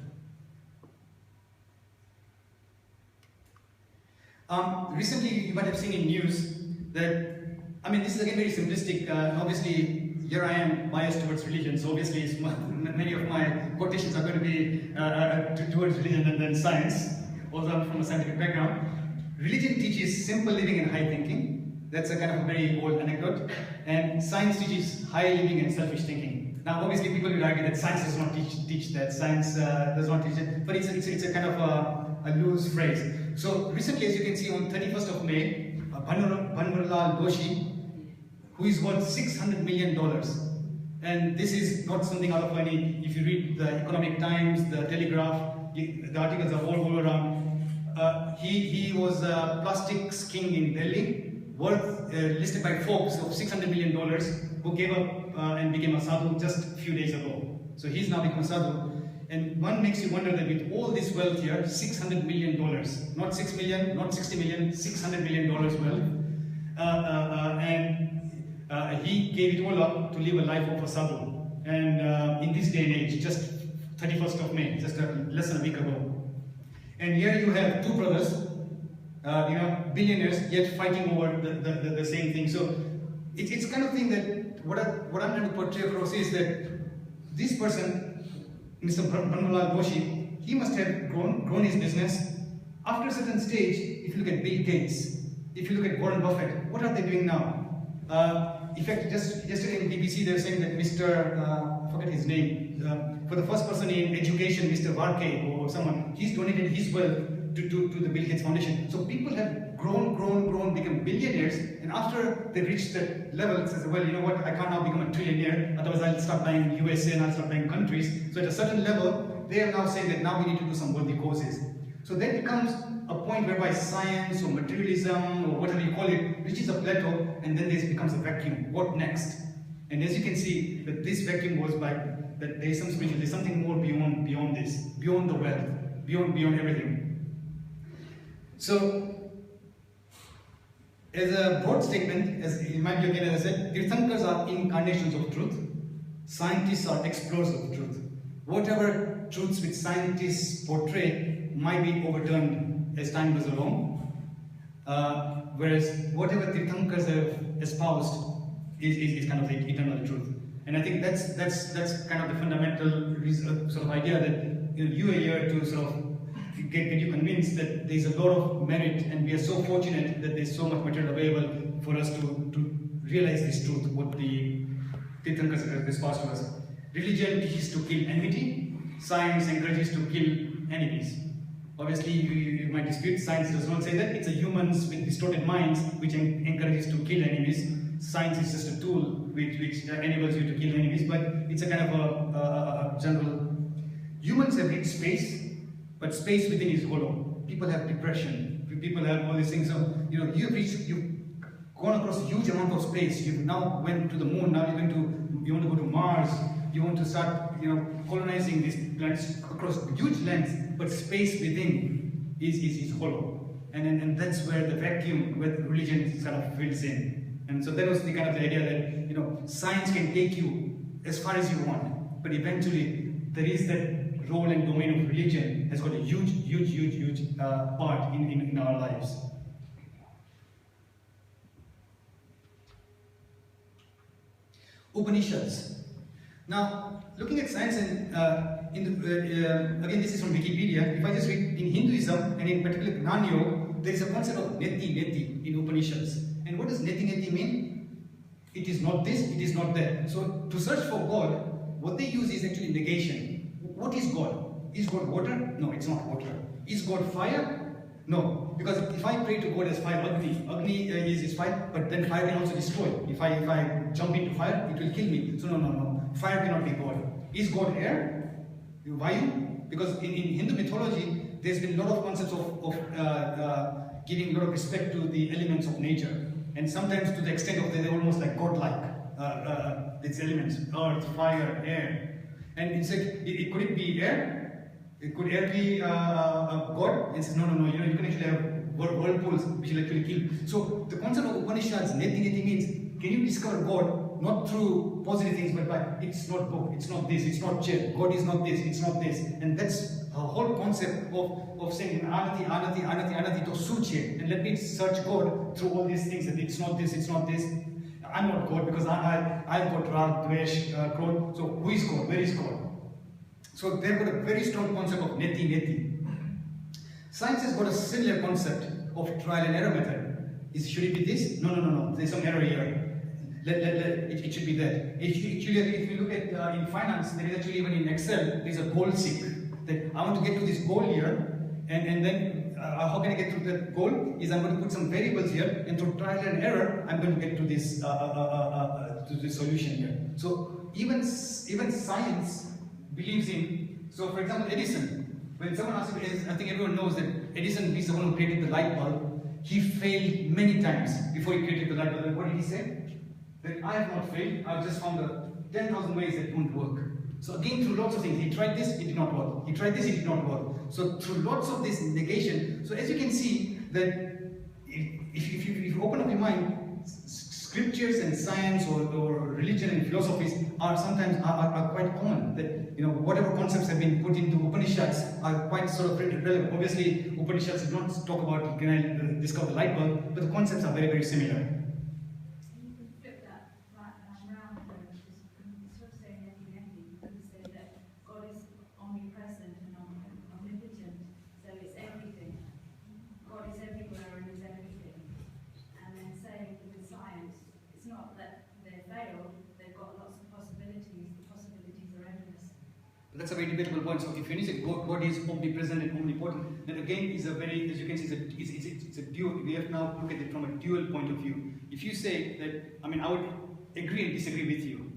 Recently, you might have seen in news that, this is again very simplistic. Obviously, here I am biased towards religion, so obviously many of my quotations are going to be towards religion and then science, although I'm from a scientific background. Religion teaches simple living and high thinking. That's a kind of a very old anecdote. And science teaches high living and selfish thinking. Now, obviously, people will argue that science does not teach that. Science does not teach it, but it's a kind of a loose phrase. So recently, as you can see, on 31st of May, Banwarlal Doshi, who is worth $600 million. And this is not something out of any, if you read the Economic Times, the Telegraph, the articles are all around. He was a plastics king in Delhi, worth listed by Forbes of $600 million, who gave up and became a sadhu just a few days ago. So he's now become a sadhu. And one makes you wonder that with all this wealth here, $600 million, not 6 million, not 60 million, $600 million wealth. And he gave it all up to live a life of a sadhu. And in this day and age, just 31st of May, just less than a week ago. And here you have two brothers, billionaires, yet fighting over the same thing. So it's kind of thing that what I'm trying to portray across is that this person, Mr. Banwarlal Doshi, he must have grown his business. After a certain stage, if you look at Bill Gates, if you look at Warren Buffett, what are they doing now? In fact, just yesterday in BBC, they were saying that I forget his name, for the first person in education, Mr. Varkey or someone, he's donated his wealth to the Bill Gates Foundation. So people have grown, become billionaires, and after they reach that level, it says, well, you know what, I can't now become a trillionaire, otherwise I'll start buying USA and I'll start buying countries. So at a certain level, they are now saying that now we need to do some worthy causes. So then it becomes a point whereby science or materialism or whatever you call it reaches a plateau, and then there becomes a vacuum. What next? And as you can see, that this vacuum goes by that there is some spiritual, there's something more beyond this, beyond the wealth, beyond everything. So, as a broad statement, as in my view again, as I said, Tirthankars are incarnations of truth. Scientists are explorers of truth. Whatever truths which scientists portray might be overturned as time goes along. Whereas whatever Tirthankars have espoused is kind of the eternal truth. And I think that's kind of the fundamental sort of idea that you are here to sort of get you convinced that there's a lot of merit, and we are so fortunate that there's so much material available for us to realize this truth, what the Tirthankars have espoused to us. Religion teaches to kill enmity, science encourages to kill enemies. Obviously, you might dispute, science does not say that. It's a humans with distorted minds which encourages to kill enemies. Science is just a tool which enables you to kill enemies, but it's a kind of a general. Humans have reached space, but space within is hollow. People have depression. People have all these things. So you've gone across a huge amount of space. You've now went to the moon. Now you want to go to Mars. You want to start colonizing these planets across huge lengths, but space within is hollow. And that's where the vacuum with religion sort of fills in. And so that was the kind of the idea that science can take you as far as you want, but eventually there is that role and domain of religion has got a huge part in our lives. Upanishads. Now, looking at science and again, this is from Wikipedia. If I just read in Hinduism and in particular Gnana Yoga, there is a concept of neti in Upanishads. And what does neti mean? It is not this, it is not that. So to search for God, what they use is actually negation. What is God? Is God water? No, it's not water. Is God fire? No, because if I pray to God as fire, Agni is fire, but then fire can also destroy. If I jump into fire, it will kill me. So no. Fire cannot be God. Is God air? Vayu? Because in Hindu mythology, there's been a lot of concepts of giving a lot of respect to the elements of nature. And sometimes to the extent of they're almost like God-like, these elements, earth, fire, air. And it's like, could it be air? Could air be God? And says, no, you can actually have whirlpools which will actually kill. So the concept of Upanishads, neti means, can you discover God not through positive things, but by it's not book, it's not this, it's not chair, God is not this, it's not this. And that's a whole concept of saying anati to suche. And let me search God through all these things, that it's not this, it's not this. I'm not God because I've got Rag, Dvesh, Krodh. So who is God? Where is God? So they've got a very strong concept of neti. Science has got a similar concept of trial and error method. Should it be this? No. There's some error here. It should be that. Actually, if you look at in finance, there is actually even in Excel, there is a goal seek. That I want to get to this goal here, and then how can I get to that goal? Is I'm going to put some variables here, and through trial and error, I'm going to get to this solution here. So even science believes in. So for example, Edison. When someone asks him, I think everyone knows that Edison is the one who created the light bulb. He failed many times before he created the light bulb. And what did he say? That I have not failed. I've just found 10,000 ways that won't work. So again, through lots of things, he tried this, it did not work. He tried this, it did not work. So through lots of this negation, so as you can see that if you open up your mind, scriptures and science or religion and philosophies are sometimes are quite common. That whatever concepts have been put into Upanishads are quite sort of relevant. Obviously, Upanishads do not talk about can I discover the light bulb, but the concepts are very similar. That's a very debatable point. So if you say God is omnipresent and omnipotent, then again is a very, as you can see, it's a dual. We have to now look at it from a dual point of view. If you say that, I would agree and disagree with you.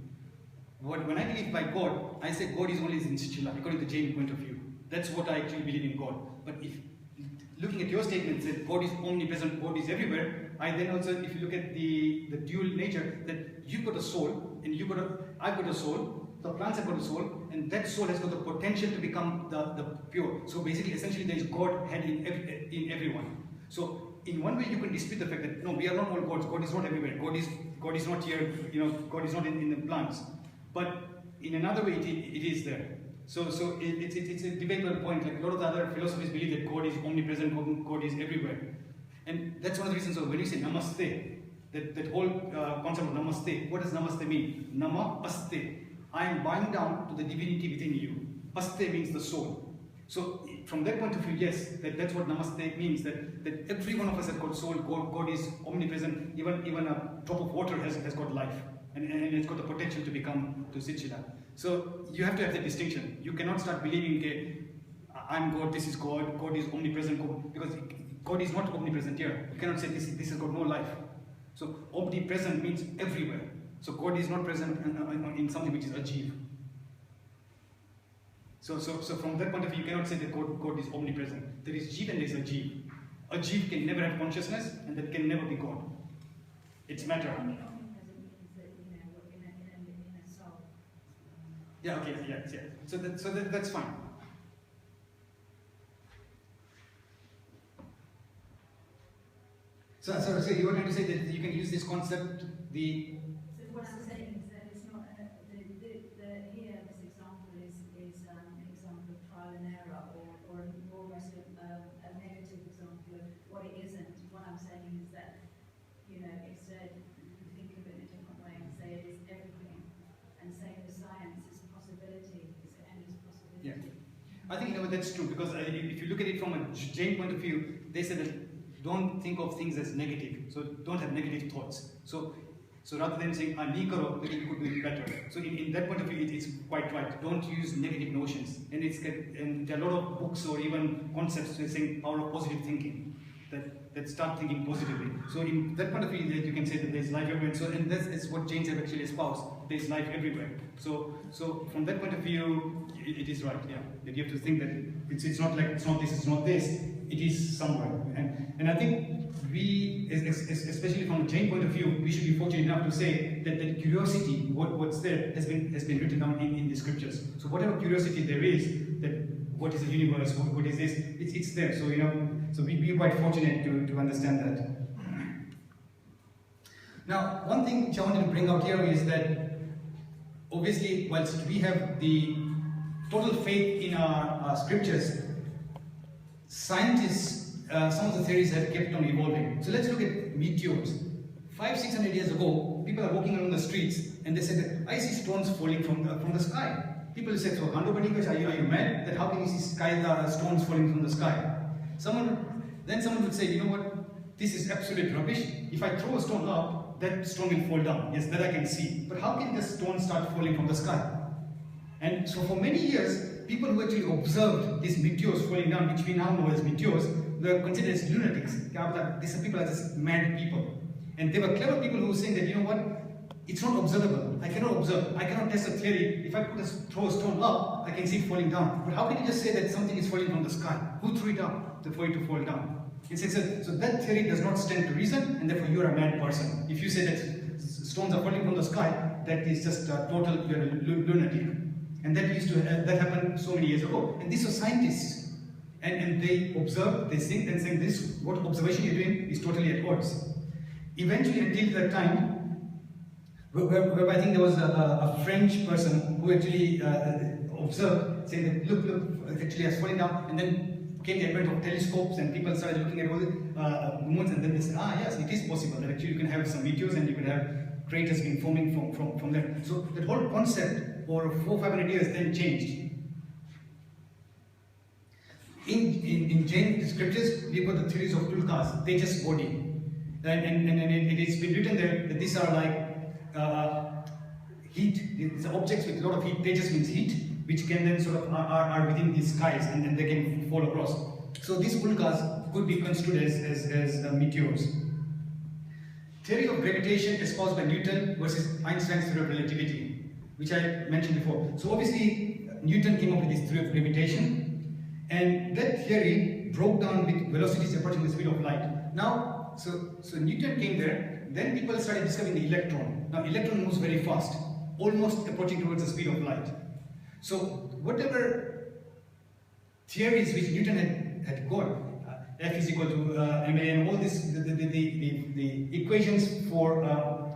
When I believe by God, I say God is only in Sichila, according to the Jain point of view. That's what I actually believe in God. But if looking at your statement that God is omnipresent, God is everywhere, I then also, if you look at the dual nature, that you've got a soul and I've got a soul. The plants have got a soul, and that soul has got the potential to become the pure. So basically, essentially, there is God had in everyone. So in one way, you can dispute the fact that no, we are not all gods. God is not everywhere. God is not here. God is not in the plants. But in another way, it is there. So it's a debatable point. Like a lot of the other philosophies believe that God is omnipresent. God is everywhere, and that's one of the reasons. So when you say namaste, that whole concept of namaste. What does namaste mean? Nama aste. I am bowing down to the divinity within you. Aste means the soul. So from that point of view, yes, that's what namaste means, that every one of us has got soul. God is omnipresent. Even a drop of water has got life. And it's got the potential to become to Sichila. So you have to have the distinction. You cannot start believing, okay, I'm God, this is God, God is omnipresent, because God is not omnipresent here. You cannot say this has got no life. So omnipresent means everywhere. So God is not present in something which is Rajeev. So from that point of view, you cannot say that God is omnipresent. There is Jeev and there is Rajeev. Rajeev can never have consciousness, and that can never be God. It's matter. Yeah. Okay. Yeah. So that's fine. So you were trying to say that you can use this concept, What I'm saying is that it's not here. This example is an example of trial and error, or almost a negative example of what it isn't. What I'm saying is that instead you think of it in a different way and say it is everything, and say the science is possibility, it's an endless possibility. Yeah, I think that's true, because if you look at it from a Jain point of view, they said that don't think of things as negative. So don't have negative thoughts. So So rather than saying nahi karo, then you could do it better. So in that point of view, it's quite right. Don't use negative notions. And there are a lot of books or even concepts saying power of positive thinking, that start thinking positively. So in that point of view, you can say that there's life everywhere. So and that is what Jains have actually espoused. There's life everywhere. So from that point of view, it is right. Yeah, that you have to think that it's not like it's not this, it's not this. It is somewhere. And I think we, especially from a Jain point of view, we should be fortunate enough to say that curiosity, what's there, has been written down in the scriptures. So whatever curiosity there is, that what is the universe, what is this, it's there. So so we're quite fortunate to understand that. Now, one thing which I wanted to bring out here is that obviously, whilst we have the total faith in our scriptures, scientists, some of the theories have kept on evolving. So let's look at meteors. 500-600 years ago, people are walking around the streets and they said that I see stones falling from the sky. People said, so are you mad? That how can you see stones falling from the sky? Then someone would say, you know what, this is absolute rubbish. If I throw a stone up, that stone will fall down. Yes, that I can see. But how can the stone start falling from the sky? And so for many years, people who actually observed these meteors falling down, which we now know as meteors, were considered as lunatics. These people are just mad people. And they were clever people who were saying that, you know what, it's not observable. I cannot observe. I cannot test a theory. If I throw a stone up, I can see it falling down. But how can you just say that something is falling from the sky? Who threw it up for it to fall down? So that theory does not stand to reason, and therefore you are a mad person. If you say that stones are falling from the sky, that is just total, you're a lunatic. And that happened so many years ago. And these are scientists. And they observe, they think, and say this, what observation you're doing is totally at odds. Eventually, until that time, where I think there was a French person who actually observed, saying that look, it actually has fallen down, and then came the advent of telescopes, and people started looking at all the moons, and then they said, yes, it is possible that actually you can have some meteors and you can have craters being forming from there. So that whole concept over 400-500 years then changed. In Jain scriptures, we've got the theories of tulkas, tejas body. And it's been written there that these are like heat, it's objects with a lot of heat. Tejas means heat, which can then sort of are within the skies and then they can fall across. So these ulkas could be construed as meteors. Theory of gravitation espoused by Newton versus Einstein's theory of relativity, which I mentioned before. So obviously Newton came up with this theory of gravitation, and that theory broke down with velocities approaching the speed of light. Now, so Newton came there, then people started discovering the electron. Now electron moves very fast, almost approaching towards the speed of light. So whatever theories which Newton had got, F is equal to ma, and all this, the equations for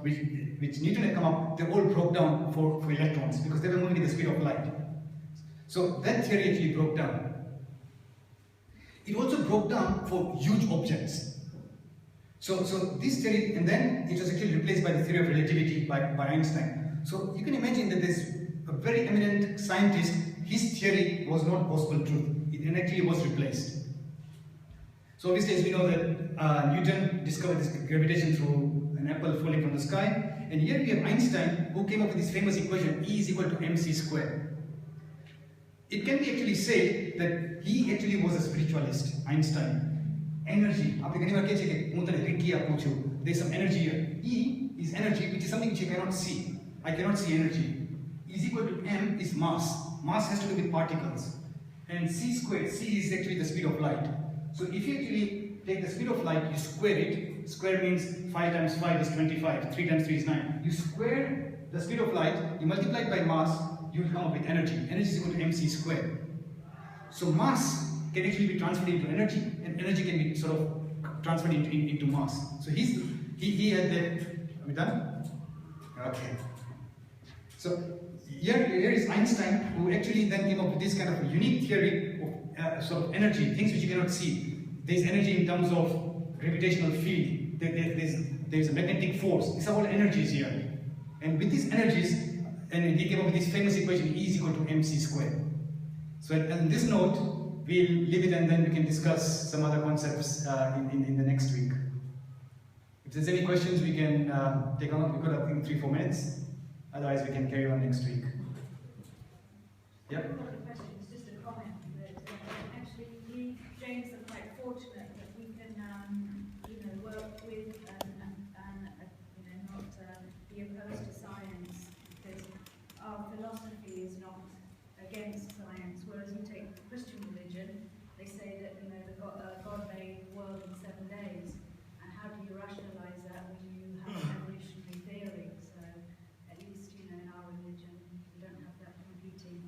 which Newton had come up, they all broke down for electrons because they were moving at the speed of light. So that theory actually broke down. It also broke down for huge objects. So this theory, and then it was actually replaced by the theory of relativity by Einstein. So you can imagine that there's a very eminent scientist, his theory was not gospel truth. It actually was replaced. So obviously, as we know that Newton discovered this gravitation through an apple falling from the sky, and here we have Einstein who came up with this famous equation E is equal to mc squared. It can be actually said that he actually was a spiritualist, Einstein. Energy. There's some energy here. E is energy, which is something which you cannot see. I cannot see energy. E is equal to m is mass. Mass has to do with particles. And c squared, c is actually the speed of light. So if you actually take the speed of light, you square it. Square means 5 times 5 is 25, 3 times 3 is 9. You square the speed of light, you multiply it by mass, you will come up with energy. Energy is equal to mc squared. So mass can actually be transferred into energy, and energy can be sort of transferred into mass. So he had that. Are we done? Okay. So here is Einstein, who actually then came up with this kind of a unique theory of sort of energy, things which you cannot see. There's energy in terms of gravitational field. There's a magnetic force. These are all energies here. And with these energies, and he came up with this famous equation E is equal to mc squared. So on this note, we'll leave it and then we can discuss some other concepts in the next week. If there's any questions, we can take on. We've got, I think, 3-4 minutes. Otherwise, we can carry on next week. Yep. Not a question, it's just a comment that actually we James are quite fortunate that we can work with and not be opposed to science, because our philosophy is not against science. Whereas you take Christian religion, they say that God made the world in 7 days, and how do you rationalize that when you have evolutionary theory? So at least in our religion we don't have that competing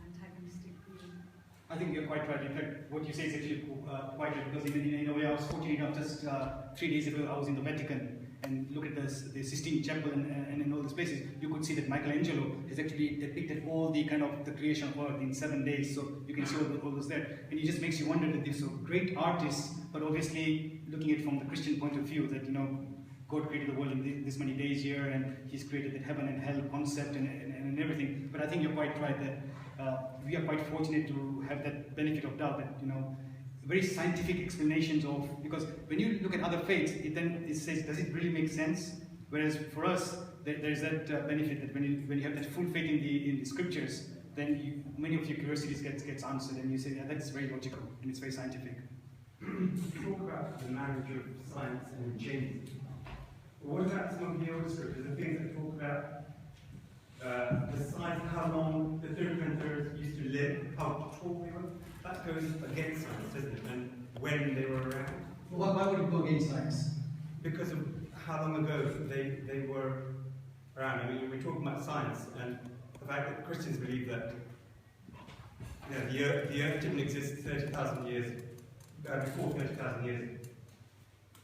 antagonistic view. I think you're quite right. In fact, what you say is actually quite right, because in a way I was fortunate enough just 3 days ago I was in the Vatican and look at the Sistine Chapel and in all these places, you could see that Michelangelo has actually depicted all the kind of the creation of Earth in 7 days. So you can see all those there, and it just makes you wonder that these are great artists, but obviously looking at it from the Christian point of view, that God created the world in this many days here, and He's created the heaven and hell concept and everything. But I think you're quite right that we are quite fortunate to have that benefit of doubt, that very scientific explanations of, because when you look at other faiths, it says, does it really make sense? Whereas for us, there's that benefit that when you have that full faith in the scriptures, then many of your curiosities gets answered, and you say, yeah, that's very logical and it's very scientific. Talk about the marriage of science and Jainism. What about some of the other scriptures, the things that talk about the science, how long the third Corinthians used to live, how tall they were? That goes against science, doesn't it? And when they were around. Well, why would it go against science? Because of how long ago they were around. I mean, we're talking about science, and the fact that Christians believe that the Earth didn't exist 30,000 years, before 30,000 years.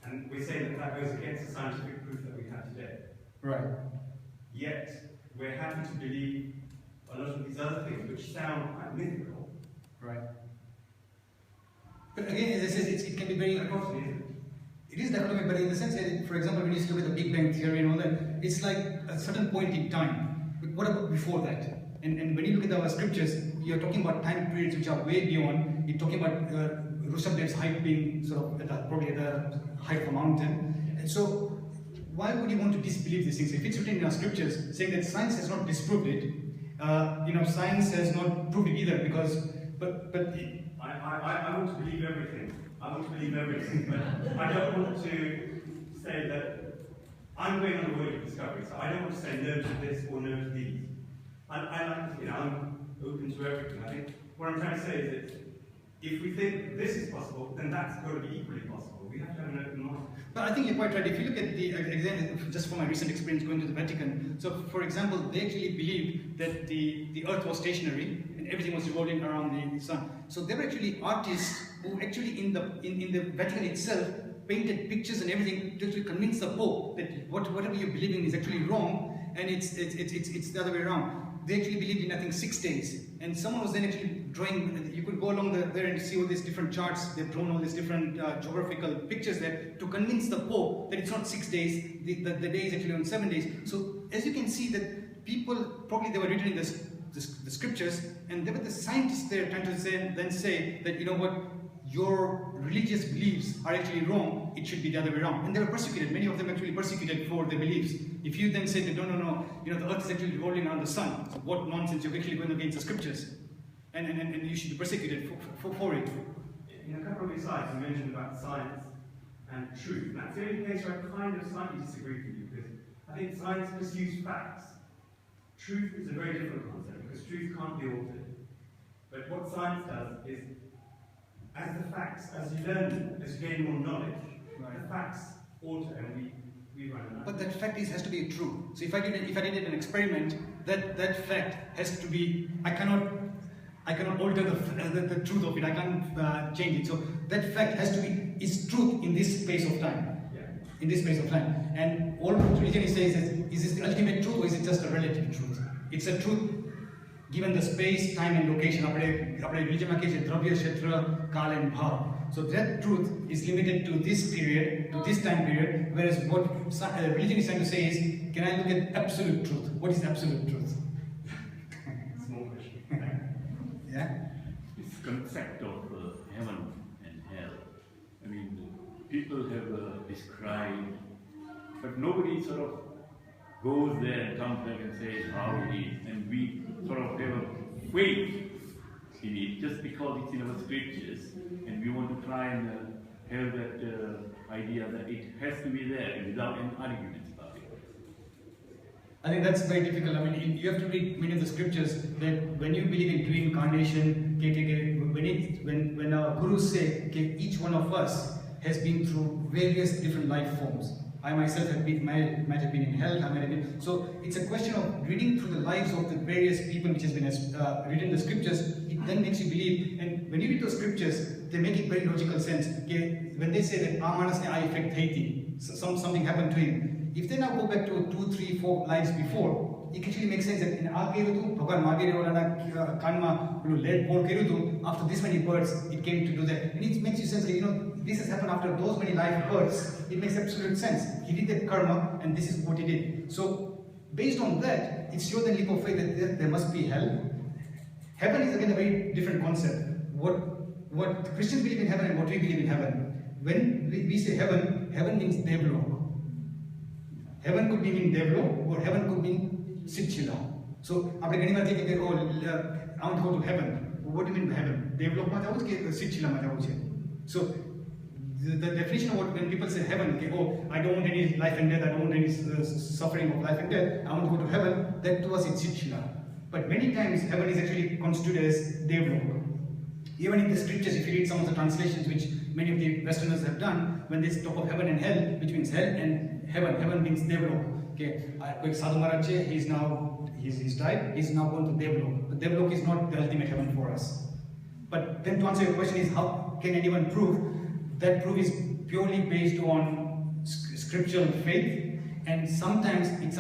And we're saying that goes against the scientific proof that we have today. Right. Yet, we're happy to believe a lot of these other things, which sound quite mythical. Right. But again, as I said, it can be very... It is dichotomy, but in the sense that, for example, when you look at the Big Bang Theory and all that, it's like a certain point in time. But what about before that? And when you look at our scriptures, you're talking about time periods which are way beyond. You're talking about Rushabdev's height being sort of probably at the height of a mountain. And so, why would you want to disbelieve these things? If it's written in our scriptures saying that science has not disproved it, science has not proved it either, because, I want to believe everything. I want to believe everything, but I don't want to say that I'm going on the way of discovery, so I don't want to say no to this or no to these. I'm open to everything. I think what I'm trying to say is that if we think this is possible, then that's going to be equally possible. We have to have an open mind. But I think you're quite right. If you look at again, just from my recent experience going to the Vatican, so for example, they actually believed that the Earth was stationary and everything was revolving around the sun. So there were actually artists who actually in the Vatican itself painted pictures and everything to actually convince the Pope that whatever you're believing is actually wrong, and it's the other way around. They actually believed in, I think, 6 days. And someone was then actually drawing, you could go along there and see all these different charts. They've drawn all these different geographical pictures there to convince the Pope that it's not 6 days, the day is actually on 7 days. So as you can see that people, probably they were written in the scriptures, and there were the scientists there trying to say that, you know what, your religious beliefs are actually wrong, it should be the other way around. And they were persecuted, many of them actually persecuted for their beliefs. If you then say that, no, the earth is actually revolving around the sun, so what nonsense, you're actually going against the scriptures. And you should be persecuted for it. In a couple of your slides, you mentioned about science and truth. And that's the only place where I kind of slightly disagree with you, because I think science pursues facts. Truth is a very different concept, because truth can't be altered. But what science does is, as the facts, as you learn, as you gain more knowledge, the facts alter, and we run an. But that fact has to be true. So if I did an experiment, that fact has to be. I cannot alter the truth of it. I can't change it. So that fact has to be is truth in this space of time. Yeah. In this space of time. And all religion says is this the ultimate truth, or is it just a relative truth? It's a truth given the space, time and location. Apne religion mein kaise dravya, kshetra, kal and bhav. So that truth is limited to this period, to this time period, whereas what religion is trying to say is, can I look at absolute truth? What is absolute truth? Small question. Yeah? This concept of heaven and hell, I mean, people have described, but nobody sort of goes there and comes back and says how it is, and we sort of have a faith in it just because it's in our scriptures, and we want to try and have that idea that it has to be there without any arguments about it. I think that's very difficult. I mean, you have to read many of the scriptures that when you believe in reincarnation, when our gurus say each one of us has been through various different life forms. I myself might have been in hell, I might have been. So it's a question of reading through the lives of the various people which has been written in the scriptures. It then makes you believe, and when you read those scriptures, they make it very logical sense. When they say that I affect Haiti, so something happened to him. If they now go back to 2, 3, 4 lives before, it actually makes sense that in Bhagwan Mahavir Kanma lead pour after this many births, it came to do that. And it makes you sense that, you know, this has happened after those many life births. It makes absolute sense. He did that karma, and this is what he did. So, based on that, it's your then leap of faith that there must be hell. Heaven is again a very different concept. What Christians believe in heaven and what we believe in heaven. When we say heaven, heaven means Devlok. Heaven could mean Devlok, or heaven could mean Sitchila. So, I want to go to heaven. What do you mean by heaven? Devlok ma jao ke Sitchila ma jao che. So, the definition of what when people say heaven, I don't want any life and death, I don't want any suffering of life and death, I want to go to heaven, that to us is Sitchila. But many times heaven is actually constituted as Devlok. Even in the scriptures, if you read some of the translations which many of the Westerners have done, when they talk of heaven and hell, which means hell and heaven means Devlok. Okay, Sadhu Maharaj, he's died, he's now gone to Devlok. But Devlok is not the ultimate heaven for us. But then to answer your question is, how can anyone prove? That proof is purely based on scriptural faith, and sometimes it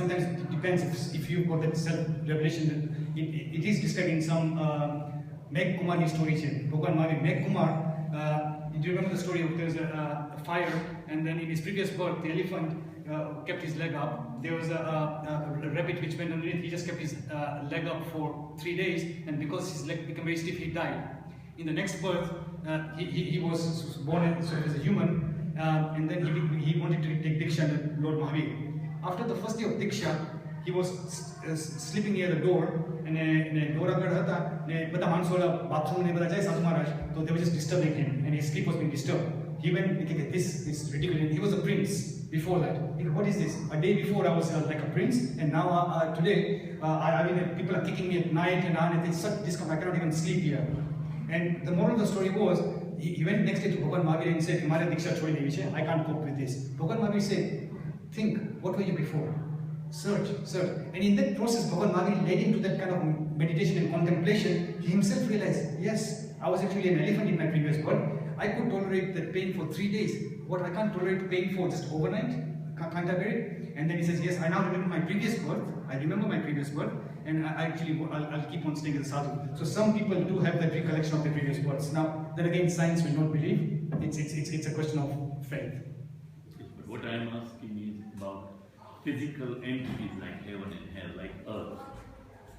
depends if you've got that self-revelation. It is described in some Meg Kumar story. Bhagwan Mahavir, Meg Kumar, do you remember the story of there's a fire, and then in his previous birth, the elephant kept his leg up. There was a rabbit which went underneath. He just kept his leg up for 3 days, and because his leg became very stiff, he died. In the next birth, he was born as a human, and then he wanted to take Diksha to Lord Mahavir. After the first day of Diksha, he was sleeping near the door, and the door bathroom Sadhu Maharaj, so they were just disturbing him, and his sleep was being disturbed. He went, this is ridiculous. He was a prince before that. What is this? A day before I was like a prince, and now today, people are kicking me at night, and it's such discomfort, I cannot even sleep here. And the moral of the story was, he went next day to Bhagwan Mahavir and said, I can't cope with this. Bhagwan Mahavir said, think, what were you before? Search. And in that process, Bhagwan Mahavir led him to that kind of meditation and contemplation. He himself realized, yes, I was actually an elephant in my previous birth. I could tolerate that pain for 3 days. What I can't tolerate pain for just overnight? Can't I bear it? And then he says, yes, I now remember my previous birth. And I'll keep on staying as a sadhu. So some people do have that recollection of their previous births. Now, then again, science will not believe. It's a question of faith. But what I'm asking is about physical entities like heaven and hell, like earth.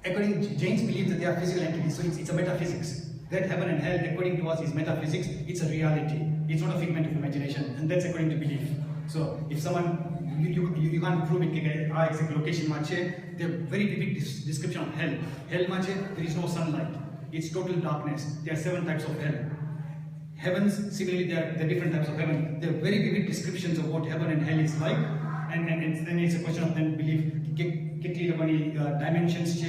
According to Jains believe that they are physical entities, so it's a metaphysics. That heaven and hell, according to us, is metaphysics. It's a reality. It's not a figment of imagination, and that's according to belief. So if someone you can't prove it, exact location mache, the very vivid description of hell. Hell mache, there is no sunlight. It's total darkness. There are 7 types of hell. Heavens, similarly, there are different types of heaven. There are very vivid descriptions of what heaven and hell is like, and then it's a question of then belief. Dimensions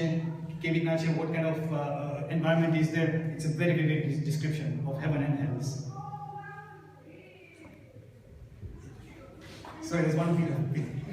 what kind of environment is there. It's a very vivid description of heaven and hells. Sorry, there's one thing.